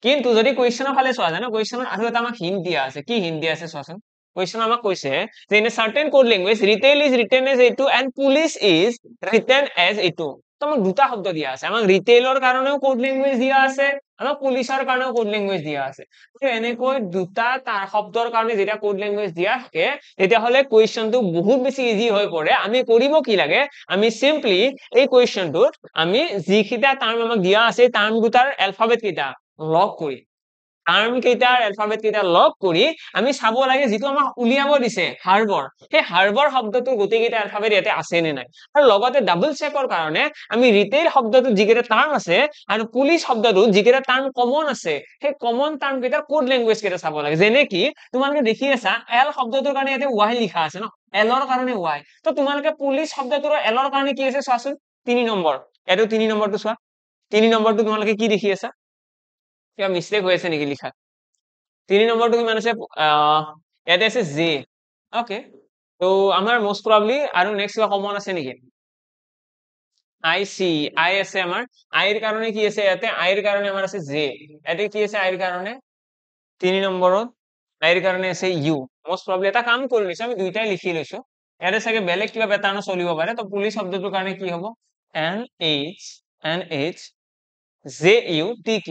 কিন্তু যদি কুৱেশ্যনৰ ফালে চোৱা যায় ন, কুৱেশ্যনত আৰু এটা আমাক হিন্ট দিয়া আছে, কি হিন্ট দিয়া আছে চোৱাচোন। কুৱেশ্যন আমাক কৈছে যে in a certain code language retail is written as A2 and police is written as A2। তো আমাক দুটা শব্দ দিয়া আছে, আমাক ৰিটেইলৰ কাৰণেও কোড ল্যাঙ্গুয়েজ দিয়া আছে, আমাক পুলিচৰ কাৰণেও কোড ল্যাঙ্গুয়েজ দিয়া আছে। তো এনেকৈ দুটা শব্দৰ কাৰণে যেতিয়া কোড ল্যাঙ্গুয়েজ দিয়া থাকে, তেতিয়াহ'লে কুৱেশ্যনটো বহুত বেছি ইজি হৈ পৰে। আমি কৰিব কি লাগে, আমি সিম্পলি এই কুৱেশ্যনটোত আমি যিকেইটা টাৰ্ম আমাক দিয়া আছে টাৰ্ম দুটাৰ এলফাবেট কেইটা লগ কৰি, টাৰ্ম কেইটাৰ এলফাবেট কেইটা লগ কৰি আমি চাব লাগে যিটো আমাক উলিয়াব দিছে হাৰ্বৰ, সেই হাৰ্বৰ শব্দটোৰ গোটেইকেইটা এলফাবেট ইয়াতে আছে নে নাই। আৰু লগতে ডাবল চেকৰ কাৰণে আমি ৰিটেইল শব্দটোত যিকেইটা টাৰ্ম আছে আৰু পুলিচ শব্দটোত যিকেইটা টাৰ্ম কমন আছে, সেই কমন টাৰ্ম কেইটাৰ কোড ল্যাঙ্গুয়েজ কেইটা চাব লাগে। যেনে কি তোমালোকে দেখি আছা এল শব্দটোৰ কাৰণে ইয়াতে ৱাই লিখা আছে ন, এলৰ কাৰণে ৱাই, তো তোমালোকে পুলিচ শব্দটোৰ এলৰ কাৰণে কি আছে চোৱাচোন, 3 নম্বৰ, এইটো 3 নম্বৰটো চোৱা, 3 নম্বৰটো তোমালোকে কি দেখি আছা, কিবা মিস্টেক হৈ আছে নেকি লিখাত, 3 নম্বৰটো কিমান আছে, ইয়াতে আছে জে। ওকে, তো আমাৰ মোস্ট প্ৰবাবলি আৰু নেক্সট কিবা কমন আছে নেকি, আই চি, আই আছে আমাৰ, আইৰ কাৰণে কি আছে ইয়াতে, আইৰ কাৰণে আমাৰ আছে জে, ইয়াতে কি আছে আইৰ কাৰণে 3 নম্বৰত, আইৰ কাৰণে আছে ইউ। মোস্ট প্ৰবাবলি এটা কাম কৰি লৈছো আমি দুইটাই লিখি লৈছো, ইয়াতে চাগে বেলেগ কিবা পেটাৰ্ণ চলিব পাৰে। তো পুলিচ শব্দটোৰ কাৰণে কি হ'ব, NH JU TQ,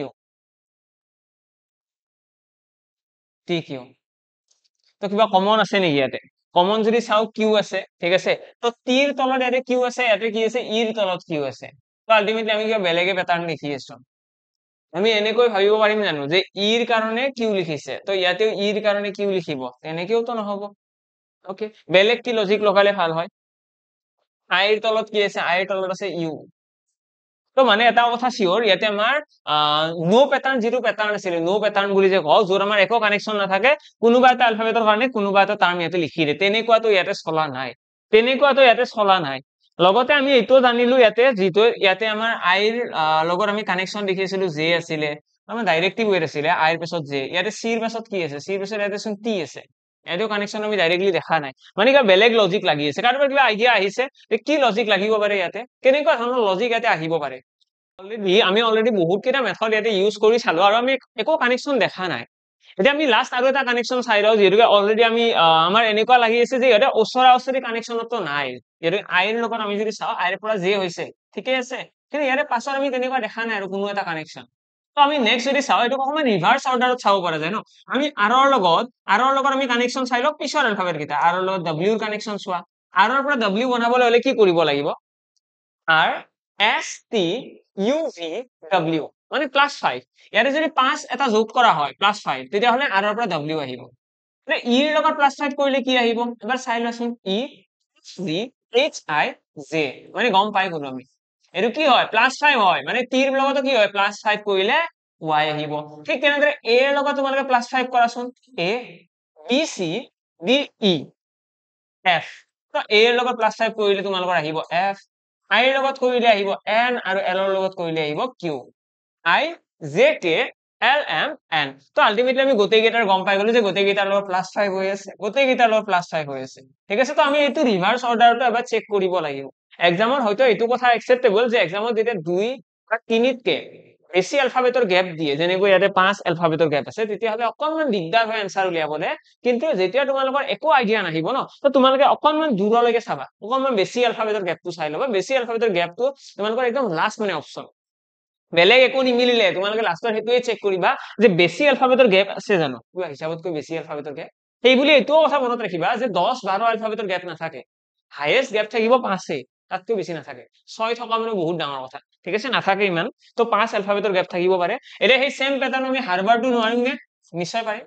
TQ। তো কিবা কমন আছে নেকি ইয়াতে, কমন যদি চাও কিউ আছে, ঠিক আছে। তো টিৰ তলত ইয়াতে কিউ আছে, ইয়াতে কি আছে ইৰ তলত কিউ আছে, তো আলটিমেটলি আমি কিবা বেলেগে পেটাৰ্ণ লিখি আছো। আমি এনেকৈ ভাবিব পাৰিম জানো যে ইৰ কাৰণে কিউ লিখিছে তো ইয়াতেও ইৰ কাৰণে কিউ লিখিব তেনেকেও তো নহব ওকে বেলেগ কি লজিক লগালে ভাল হয় আইৰ তলত কি আছে আইৰ তলত আছে ইউ তো মানে এটা কথা চিয়ৰ ইয়াতে আমাৰ নো প্যাটাৰ্ন যিটো প্যাটাৰ্ন আছিল নো প্যাটাৰ্ন বুলি যে কওঁ য'ত আমাৰ একো কানেকশ্যন নাথাকে কোনোবা এটা এলফাবেটৰ কাৰণে কোনোবা এটা টাৰ্ম ইয়াতে লিখি দিয়ে তেনেকুৱাটো ইয়াতে চলা নাই লগতে আমি এইটো জানিলো ইয়াতে যিটো ইয়াতে আমাৰ আইৰ লগত আমি কানেকশ্যন দেখিছিলো জে আছিলে আমাৰ ডাইৰেক্টিভ ৱেট আছিলে আইৰ পাছত জে ইয়াতে চিৰ পাছত কি আছে চিৰ পাছত ইয়াতে চোন টি আছে ইয়াতেও কানেকশ্যন আমি ডাইৰেক্টলি দেখা নাই মানে কিবা বেলেগ লজিক লাগি আছে কাৰোবাৰ কিবা আইডিয়া আহিছে যে কি লজিক লাগিব পাৰে ইয়াতে কেনেকুৱা ধৰণৰ লজিক ইয়াতে আহিব পাৰে আমি অলৰেডি বহুত কেইটা মেথড ইয়াতে ইউজ কৰি চালো আৰু আমি একো কানেকশ্যন দেখা নাই এতিয়া আমি লাষ্ট আৰু এটা কানেকশ্যন চাই লওঁ যিহেতুকে অলৰেডি আমি আমাৰ এনেকুৱা লাগি আছে যে ইয়াতে ওচৰা ওচৰি কানেকশ্যনতো নাই যিহেতু আইৰ লগত আমি যদি চাওঁ আইৰ পৰা জে হৈছে ঠিকে আছে কিন্তু ইয়াতে পাছত আমি তেনেকুৱা দেখা নাই আৰু কোনো এটা কানেকশ্যন তো আমি নেক্সট যদি চাওঁ এইটো অকণমান ৰিভাৰ্ছ অৰ্ডাৰত চাব পৰা যায় ন আমি আৰৰ লগত আমি কানেকশ্যন চাই লওঁ পিছৰ এলফাবেট কেইটা আৰৰ লগত ডব্লিউৰ কানেকশ্যন চোৱা আৰৰ পৰা ডব্লিউ বনাবলৈ হলে কি কৰিব লাগিব R S T U V W মানে +5 ইয়াতে যদি 5 এটা যোগ কৰা হয় +5 তেতিয়াহলে আৰৰ পৰা ডব্লিউ আহিব মানে ইৰ লগত +5 কৰিলে কি আহিব এবাৰ চাই লোৱাচোন ই জি এইচ আই জে মানে গম পাই গলো আমি এইটো কি হয় +5 হয় মানে টিৰ লগতো কি হয় +5 কৰিলে y আহিব ঠিক তেনেদৰে a ৰ লগত তোমালোকে +5 কৰাচোন a b c d e f তো a ৰ লগত +5 কৰিলে তোমালোকৰ আহিব f i ৰ লগত কৰিলে আহিব n আৰু l ৰ লগত কৰিলে আহিব q i j k l m n তো আলটিমেটলি আমি গোটেই কেইটাৰ গম পাই গলো যে গোটেই কেইটাৰ লগত +5 হৈ আছে গোটেই কেইটাৰ লগত +5 হৈ আছে ঠিক আছে তো আমি এইটো ৰিভাৰ্ছ অৰ্ডাৰটো এবাৰ চেক কৰিব লাগিব এক্সামত হয়তো এইটো কথা একচেপ্টেবল যে এক্সামত যেতিয়া 2 বা 3তকে বেছি এলফাবেটৰ গ্যাপ দিয়ে যেনেকৈ ইয়াতে 5 এলফাবেটৰ গ্যাপ আছে তেতিয়াহলে অকনমান দিগদাৰ হয় এনসাৰ উলিয়াবলে কিন্তু যেতিয়া তোমালোকৰ একো আইডিয়া নাহিব ন তো তোমালোকে অকনমান দূৰলৈকে চাবা অকনমান বেছি এলফাবেটৰ গ্যাপটো চাই ল'বা বেছি এলফাবেটৰ গ্যাপটো তোমালোকৰ একদম লাষ্ট মানে অপচন বেলেগ একো নিমিলিলে তোমালোকে লাষ্টত সেইটোৱে চেক কৰিবা যে বেছি এলফাবেটৰ গ্যাপ আছে জানো কিবা হিচাপতকৈ বেছি এলফাবেটৰ গ্যাপ সেইবুলি এইটোও কথা মনত ৰাখিবা যে 10-12 এলফাবেটৰ গ্যাপ নাথাকে হাইয়েষ্ট গ্যাপ থাকিব 5 তাতকৈ বেছি নাথাকে 6 থকা মানে বহুত ডাঙৰ কথা ঠিক আছে নাথাকে ইমান তো 5 এলফাবেটৰ গ্যাপ থাকিব পাৰে এতিয়া সেই সেম প্যাটাৰ্ন আমি হাৰবাৰটো নোৱাৰিম নে নিশ্চয় পাৰিম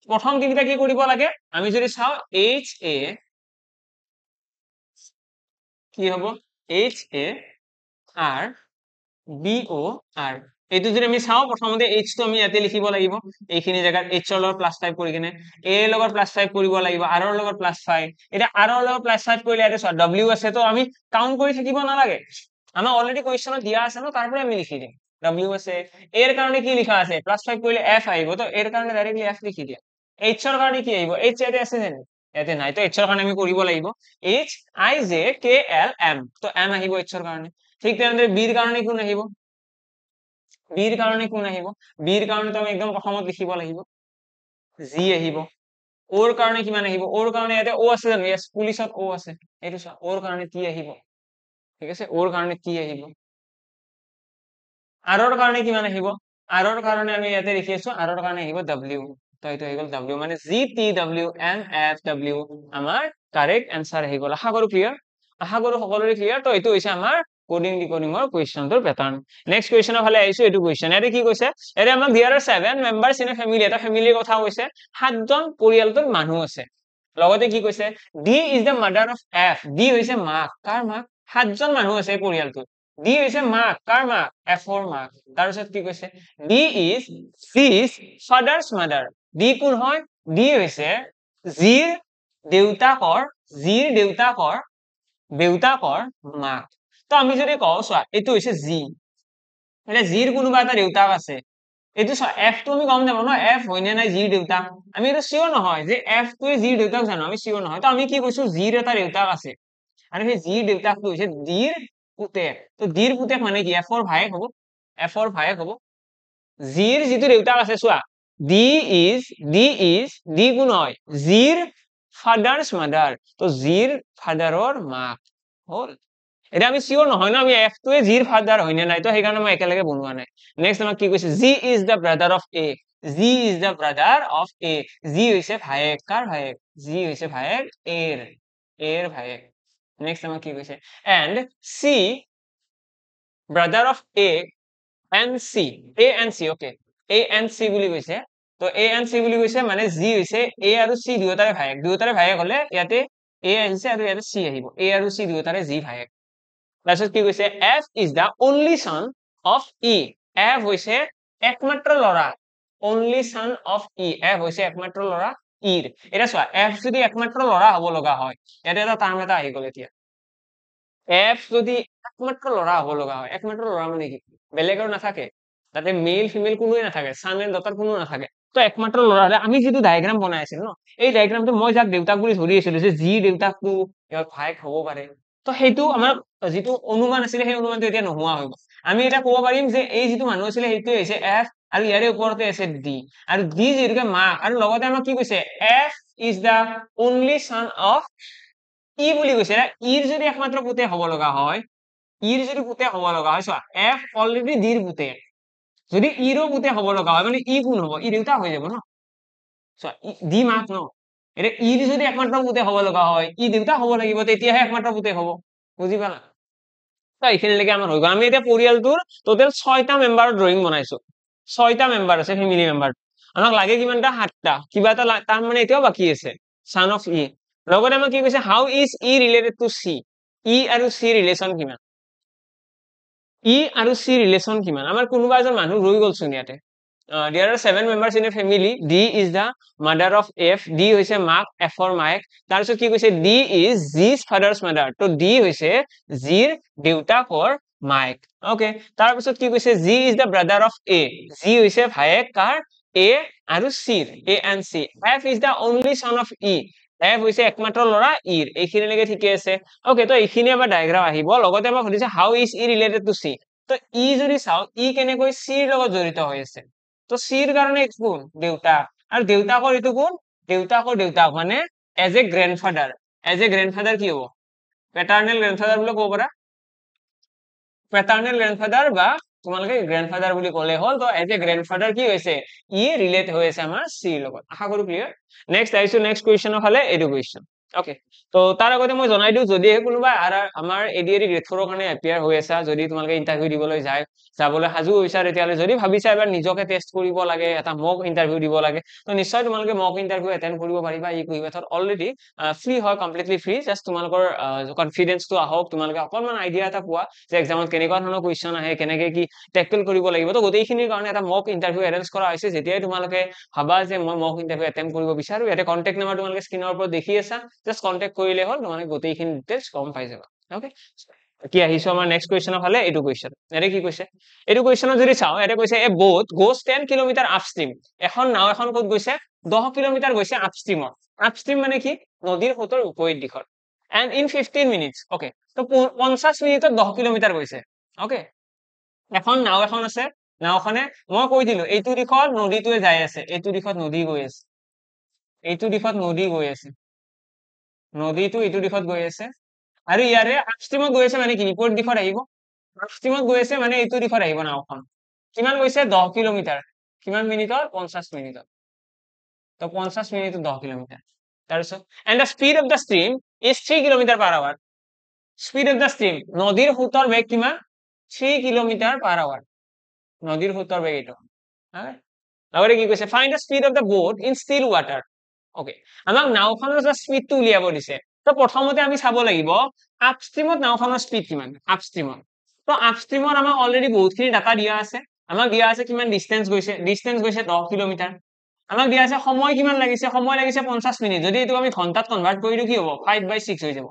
প্ৰথম তিনিটা কি কৰিব লাগে আমি যদি চাওঁ এইচ এ কি হ'ব H A R B O R এইটো যদি আমি চাওঁ প্ৰথমতে এইচ টো আমি ইয়াতে লিখিব লাগিব এইখিনি জেগাত এইচ ৰ লগত +5 কৰি কিনে এ ৰ লগত +5 কৰিব লাগিব আৰ ৰ লগত +5 এটা আৰ ৰ লগত +5 কৰিলে ইয়াতে চোৱা ডব্লিউ আছে তো আমি কাউন্ট কৰি থাকিব নালাগে আমাৰ অলৰেডি কুৱেশ্যনত দিয়া আছে ন তাৰ পৰা আমি লিখি দিম ডব্লিউ আছে এৰ কাৰণে কি লিখা আছে +5 কৰিলে এফ আহিব তো এৰ কাৰণে ডাইৰেক্টলি এফ লিখি দিয়া এইচ ৰ কাৰণে কি আহিব এইচ ইয়াতে আছে জানো ইয়াতে নাই তো এইচ ৰ কাৰণে আমি কৰিব লাগিব এইচ আই জে কে এল এম তো এম আহিব এইচ ৰ কাৰণে ঠিক তেনেদৰে বিৰ কাৰণে কোন আহিব বিৰ কাৰণে কোন আহিব বিৰ কাৰণে তো আমি একদম প্ৰথমত লিখিব লাগিব জি আহিব ওৰ কাৰণে কিমান আহিব ওৰ কাৰণে ইয়াতে ও আছে জানো ইয়েস পুলিচত ও আছে এইটো চোৱা ওৰ কাৰণে টি আহিব ঠিক আছে ওৰ কাৰণে টি আহিব আৰৰ কাৰণে কিমান আহিব আৰৰ কাৰণে আমি ইয়াতে লিখি আছো আৰৰ কাৰণে আহিব ডব্লিউ তো এইটো আহি গল ডব্লিউ মানে G T W N F W আমাৰ কাৰেক্ট এনসাৰ আহি গল আশা কৰো ক্লিয়াৰ আশা কৰো সকলোৰে ক্লিয়াৰ তো এইটো হৈছে আমাৰ কোডিং ডিকোডিংৰ কুৱেশ্যনটোৰ প্যাটাৰ্ন নেক্সট কুৱেশ্যনৰ ফালে আহিছো এইটো কুৱেশ্যন ইয়াতে কি কৈছে ইয়াতে আমাক there are 7 members in a family এটা ফেমিলিৰ কথা কৈছে 7জন পৰিয়ালটোত মানুহ আছে লগতে কি কৈছে D is the mother of F D হৈছে মাক কাৰ মাক 7জন মানুহ আছে পৰিয়ালটোত ডি হৈছে মাক কাৰ মাক এফৰ মাক তাৰপিছত কি কৈছে ডি ইজ জিজ ফাদাৰ্স মাদাৰ ডি কোন হয় ডি হৈছে জিৰ দেউতাকৰ মাক তো আমি যদি কওঁ চোৱা এইটো হৈছে জি মানে জিৰ কোনোবা এটা দেউতাক আছে এইটো চোৱা এফ টো আমি গম নাপাওঁ ন এফ হয় নে নাই জিৰ দেউতাক আমি এইটো চিয়ৰ নহয় যে এফ টোৱে জিৰ দেউতাক জানো আমি চিয়ৰ নহয় তো আমি কি কৈছো জিৰ এটা দেউতাক আছে আৰু সেই জিৰ দেউতাকটো হৈছে ডিৰ পুতেক তো ডিৰ পুতেক মানে কি এফৰ ভায়েক হ'ব জিৰ যিটো দেউতাক আছে চোৱা ডি কোন হয় জিৰ ফাদাৰ্স মাদাৰ তো জিৰ ফাদাৰৰ মাক হল এটা আমি চিয়ৰ নহয় ন আমি এফ টোৱে জিৰ ফাদাৰ হয় নে নাই তো সেইকাৰণে মই একেলগে বনোৱা নাই নেক্সট আমাক কি কৈছে G is the brother of A G হৈছে ভায়েক কাৰ ভায়েক জি হৈছে ভায়েক এৰ ভায়েক নেক্সট আমাক কি কৈছে and C brother of A N C A N C okay A N C বুলি কৈছে তো এ এন চি বুলি কৈছে মানে জি হৈছে এ আৰু চি দুয়োটাৰে ভায়েক হলে ইয়াতে এ আহিছে আৰু ইয়াতে চি আহিব এ আৰু চি দুয়োটাৰে জি ভায়েক তাৰপিছত কি কৈছে F is the only son of E F হৈছে একমাত্ৰ ল'ৰা only son of E F হৈছে একমাত্ৰ ল'ৰা ইৰ এতিয়া চোৱা এফ যদি একমাত্ৰ ল'ৰা হব লগা হয় ইয়াতে এটা টাৰ্ম এটা আহি গল এতিয়া এফ যদি একমাত্ৰ ল'ৰা হব লগা হয় একমাত্ৰ ল'ৰা মানে কি বেলেগৰ নাথাকে তাতে মেল ফিমেল কোনোৱে নাথাকে সান এণ্ড ডটাৰ কোনো নাথাকে তো একমাত্ৰ ল'ৰা হলে আমি যিটো ডায়েগ্ৰাম বনাই আছিলো ন এই ডায়েগ্ৰামটো মই যাক দেউতাক বুলি ধৰি আছিলো যে যি দেউতাকটো ইয়াৰ ভায়েক হব পাৰে তো সেইটো আমাৰ যিটো অনুমান আছিলে সেই অনুমানটো এতিয়া নোহোৱা হৈ গল আমি এটা ক'ব পাৰিম যে এই যিটো মানুহ আছিলে সেইটোৱে হৈছে এফ আৰু ইয়াৰে ওপৰতে আছে ডি আৰু ডি যিহেতুকে মাক আৰু লগতে আমাক কি কৈছে F is the only son of E বুলি কৈছে ইৰ যদি একমাত্ৰ পুতেক হব লগা হয় ইৰ যদি পুতেক হব লগা হয় চোৱা এফ অলৰেডি ডিৰ পুতেক যদি ইৰো পুতেক হব লগা হয় মানে ই কোন হব ই দেউতা হৈ যাব ন চোৱা ডি মাক ন এতিয়া ইৰ যদি একমাত্ৰ পুতেক হব লগা হয় ই দেউতা হব লাগিব তেতিয়াহে একমাত্ৰ পুতেক হব বুজি পালা তো এইখিনিলৈকে আমাৰ হৈ গ'ল আমি এতিয়া পৰিয়ালটোৰ টোটেল 6টা মেম্বাৰৰ ড্ৰয়িং বনাইছো 6টা মেম্বাৰ আছে ফেমিলি মেম্বাৰ আমাক লাগে কিমানটা 7টা কিবা এটা তাৰ মানে এতিয়াও বাকী আছে সান অফ ই লগতে আমাক কি কৈছে how is E related to C E আৰু চি ৰিলেশ্যন কিমান ই আৰু চি ৰিলেশ্যন কিমান আমাৰ কোনোবা এজন মানুহ ৰৈ গ'লচোন ইয়াতে there are 7 members in a family d is the mother of f d হৈছে মাক f ৰ মায়েক তাৰপিছত কি কৈছে d is g's father's mother তো d হৈছে gৰ দেউতাকৰ মায়েক ওকে তাৰপিছত কি কৈছে g is the brother of a g হৈছে ভায়েক কাৰ a আৰু c a and c f is the only son of e f হৈছে একমাত্ৰ ল'ৰা ইৰ এইখিনিলৈকে ঠিকে আছে ওকে তো এইখিনি আমাৰ ডায়েগ্ৰাম আহিব লগতে আমাক সুধিছে how is E related to C তো ই যদি চাও ই কেনেকৈ চিৰ লগত জড়িত হৈ আছে তো চিৰ কাৰণে কোন দেউতাক আৰু দেউতাকৰ এইটো কোন দেউতাকৰ দেউতাক মানে এজ এ গ্ৰেণ্ডফাদাৰ কি হব পেটাৰ্নেল গ্ৰেণ্ডফাদাৰ বুলি ক'ব পাৰা পেটাৰ্নেল গ্ৰেণ্ডফাদাৰ বা তোমালোকে গ্ৰেণ্ডফাদাৰ বুলি ক'লে হ'ল তো এজ এ গ্ৰেণ্ডফাদাৰ কি হৈছে ই ৰিলেট হৈ আছে আমাৰ চিৰ লগত আশা কৰো ক্লিয়াৰ নেক্সট আহিছো নেক্সট কুৱেশ্যনৰ ফালে এইটো কুৱেশ্যন ওকে তো তাৰ আগতে মই জনাই দিওঁ যদিহে কোনোবা আমাৰ এডিআৰি গ্ৰেড 4ৰ কাৰণে এপিয়াৰ হৈ আছা যদি তোমালোকে ইন্টাৰভিউ দিবলৈ যাবলৈ সাজু হৈছা তেতিয়াহ'লে যদি ভাবিছা এবাৰ নিজকে টেষ্ট কৰিব লাগে এটা মক ইন্টাৰভিউ দিব লাগে তো নিশ্চয় তোমালোকে মক ইন্টাৰভিউ এটেণ্ড কৰিব পাৰিবা এই কুইমেথড অলৰেডি ফ্ৰী হয় কমপ্লিটলি ফ্ৰী জাষ্ট তোমালোকৰ কনফিডেন্সটো আহক তোমালোকে অকণমান আইডিয়া এটা পোৱা যে এক্সামত কেনেকুৱা ধৰণৰ কুৱেশ্যন আহে কেনেকে কি টেকল কৰিব লাগিব তো গোটেইখিনিৰ কাৰণে এটা মক ইন্টাৰভিউ এৰেঞ্জ কৰা হৈছে যেতিয়াই তোমালোকে ভাবা যে মই মক ইন্টাৰভিউ এটেম্প কৰিব বিচাৰো ইয়াতে কন্টেক্ট নাম্বাৰ তোমালোকে স্ক্ৰীনৰ ওপৰত দেখি আছা জাষ্ট কন্টেক্ট কৰিলে হ'ল তোমালোকে গোটেইখিনি ডিটেইলছ গম পাই যাবা ওকে কি আহিছো আমাৰ নেক্সট কুৱেশ্যনৰ ফালে এইটো কুৱেশ্যন ইয়াতে কি কৈছে এইটো কুৱেশ্যনত যদি চাওঁ ইয়াতে কৈছে a boat goes 10 kilometre upstream এখন নাও এখন ক'ত গৈছে 10 কিলোমিটাৰ গৈছে আপষ্ট্ৰীমত আপষ্ট্ৰীম মানে কি নদীৰ সোঁতৰ বিপৰীত দিশত এণ্ড ইন 15 মিনিটছ ওকে তো 50 মিনিটত 10 কিলোমিটাৰ গৈছে ওকে এখন নাও এখন আছে নাওখনে মই কৈ দিলো এইটো দিশত নদীটোৱে যাই আছে এইটো দিশত নদী গৈ আছে এইটো দিশত নদী গৈ আছে নদীটো এইটো দিশত গৈ আছে আৰু ইয়াৰে আপষ্ট্ৰীমত গৈ আছে মানে কি বিপৰীত দিশত আহিব আপষ্ট্ৰীমত গৈ আছে মানে এইটো দিশত আহিব নাওখন কিমান গৈছে 10 কিলোমিটাৰ কিমান মিনিটত 50 মিনিটত তো 50 মিনিটত 10 কিলোমিটাৰ তাৰপিছত and the speed of the stream is 3 kilometre per hour speed of the stream নদীৰ সোঁতৰ বেগ কিমান 3 কিলোমিটাৰ পাৰ আৱাৰ নদীৰ সোঁতৰ বেগ এইটো লগতে কি কৈছে find the speed of the boat in still water okay আমাক নাওখনৰ স্পীডটো উলিয়াব দিছে তো প্ৰথমতে আমি চাব লাগিব আপষ্ট্ৰীমত নাওখনৰ স্পীড কিমান আপষ্ট্ৰীমত তো আপষ্ট্ৰীমত আমাক অলৰেডি বহুতখিনি ডাটা দিয়া আছে আমাক দিয়া আছে কিমান ডিষ্টেন্স গৈছে 10 কিলোমিটাৰ আমাক দিয়া আছে সময় কিমান লাগিছে সময় লাগিছে 50 মিনিট যদি এইটো আমি ঘন্টাত কনভাৰ্ট কৰি দিও কি হ'ব 5/6 হৈ যাব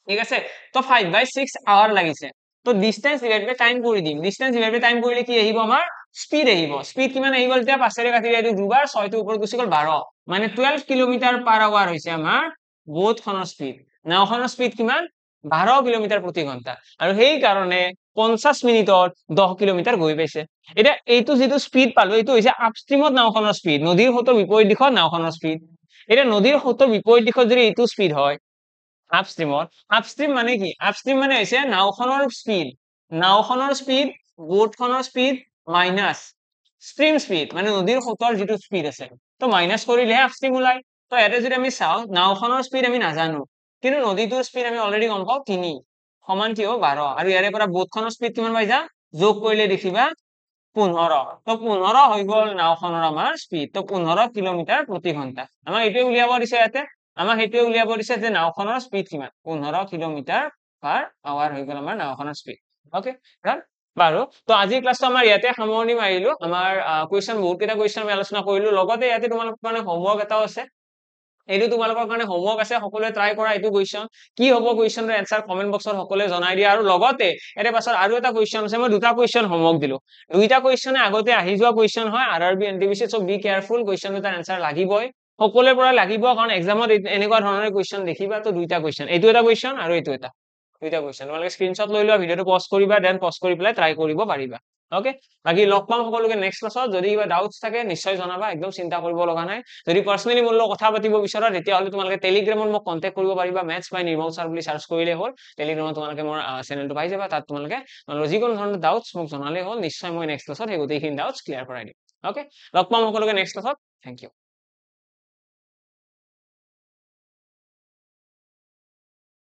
ঠিক আছে তো 5/6 আৱাৰ লাগিছে তো ডিষ্টেন্স ডিভাইড বাই টাইম কৰি দিম ডিষ্টেন্স ডিভাইড বাই টাইম কৰিলে কি আহিব আমাৰ স্পীড আহিব স্পীড কিমান আহি গ'ল এতিয়া 5 ৰে কাটি দিলে দুবাৰ 6 টো ওপৰত গুচি গ'ল 12 মানে 12 কিলোমিটাৰ পাৰ আৱাৰ হৈছে আমাৰ বোটখনৰ স্পীড নাওখনৰ স্পীড কিমান 12 কিলোমিটাৰ প্ৰতি ঘন্টা আৰু সেই কাৰণে 50 মিনিটত 10 কিলোমিটাৰ গৈ পাইছে এতিয়া এইটো যিটো স্পীড পালো এইটো হৈছে আপষ্ট্ৰীমত নাওখনৰ স্পীড নদীৰ সোঁতৰ বিপৰীত দিশত নাওখনৰ স্পীড এতিয়া নদীৰ সোঁতৰ বিপৰীত দিশত যদি এইটো স্পীড হয় আপষ্ট্ৰীমত আপষ্ট্ৰীম মানে কি আপষ্ট্ৰীম মানে হৈছে নাওখনৰ স্পীড বোটখনৰ স্পীড মাইনাছ ষ্ট্ৰীম স্পীড মানে নদীৰ সোঁতৰ যিটো স্পীড আছে তো মাইনাছ কৰিলেহে আপষ্ট্ৰীম ওলাই তো ইয়াতে যদি আমি চাওঁ নাওখনৰ স্পীড আমি নাজানো কিন্তু নদীটোৰ স্পীড আমি অলৰেডি গম পাওঁ 3 সমান কি হ'ব 12 আৰু ইয়াৰে পৰা বোটখনৰ স্পীড কিমান পাই যাম যোগ কৰিলে দেখিবা 15 তো 15 হৈ গ'ল নাওখনৰ আমাৰ স্পীড তো 15 কিলোমিটাৰ প্ৰতি ঘণ্টা আমাক এইটোৱে উলিয়াব দিছে ইয়াতে আমাক সেইটোৱে উলিয়াব দিছে যে নাওখনৰ স্পীড কিমান 15 কিলোমিটাৰ পাৰ আৱাৰ হৈ গ'ল আমাৰ নাওখনৰ স্পীড ওকে বাৰু তো আজিৰ ক্লাছটো আমাৰ ইয়াতে সামৰণি মাৰিলো আমাৰ কুৱেশ্যন বহুত কেইটা কুৱেশ্যন আমি আলোচনা কৰিলো লগতে ইয়াতে তোমালোকৰ কাৰণে হোমৱৰ্ক এটাও আছে এইটো তোমালোকৰ কাৰণে হোমৱৰ্ক আছে সকলোৱে ট্ৰাই কৰা এইটো কুৱেশ্যন কি হ'ব কুৱেশ্যনৰ এনসাৰ কমেন্ট বক্সত সকলোৱে জনাই দিয়া আৰু লগতে এতে পাছত আৰু এটা কুৱেশ্যন আছে মই দুটা কুৱেশ্যন হোমৱৰ্ক দিলো দুইটা কুৱেশ্যনে আগতে আহি যোৱা কুৱেশ্যন হয় RRB NTPC so B careful question দুটাৰ এনসাৰ লাগিবই সকলোৰে পৰা লাগিব কাৰণ এক্সামত এনেকুৱা ধৰণৰ কুৱেশ্যন দেখিবা তো দুইটা কুৱেশ্যন এইটো এটা কুৱেশ্যন আৰু এইটো এটা দুইটা কুৱেশ্যন তোমালোকে স্ক্ৰীনশ্বট লৈ লোৱা ভিডিওটো পজ কৰিবা দেন পজ কৰি পেলাই ট্ৰাই কৰিব পাৰিবা ওকে বাকি লগ পাম সকলোকে নেক্সট ক্লাছত যদি কিবা ডাউটস থাকে নিশ্চয় জনাবা একদম চিন্তা কৰিব লগা নাই যদি পাৰ্সোনালি মোৰ লগত কথা পাতিব বিচৰা তেতিয়াহ'লে তোমালোকে টেলিগ্ৰামত মোক কন্টাক্ট কৰিব পাৰিবা মেথছ বাই নিৰ্মল ছাৰ বুলি সাৰ্চ কৰিলে হ'ল টেলিগ্ৰামত তোমালোকে মোৰ চেনেলটো পাই যাবা তাত তোমালোকে যিকোনো ধৰণৰ ডাউটস মোক জনালে হ'ল নিশ্চয় মই নেক্সট ক্লাছত সেই গোটেইখিনি ডাউটস ক্লিয়াৰ কৰাই দিম ওকে লগ পাম সকলোকে নেক্সট ক্লাছত থ্যাংক ইউ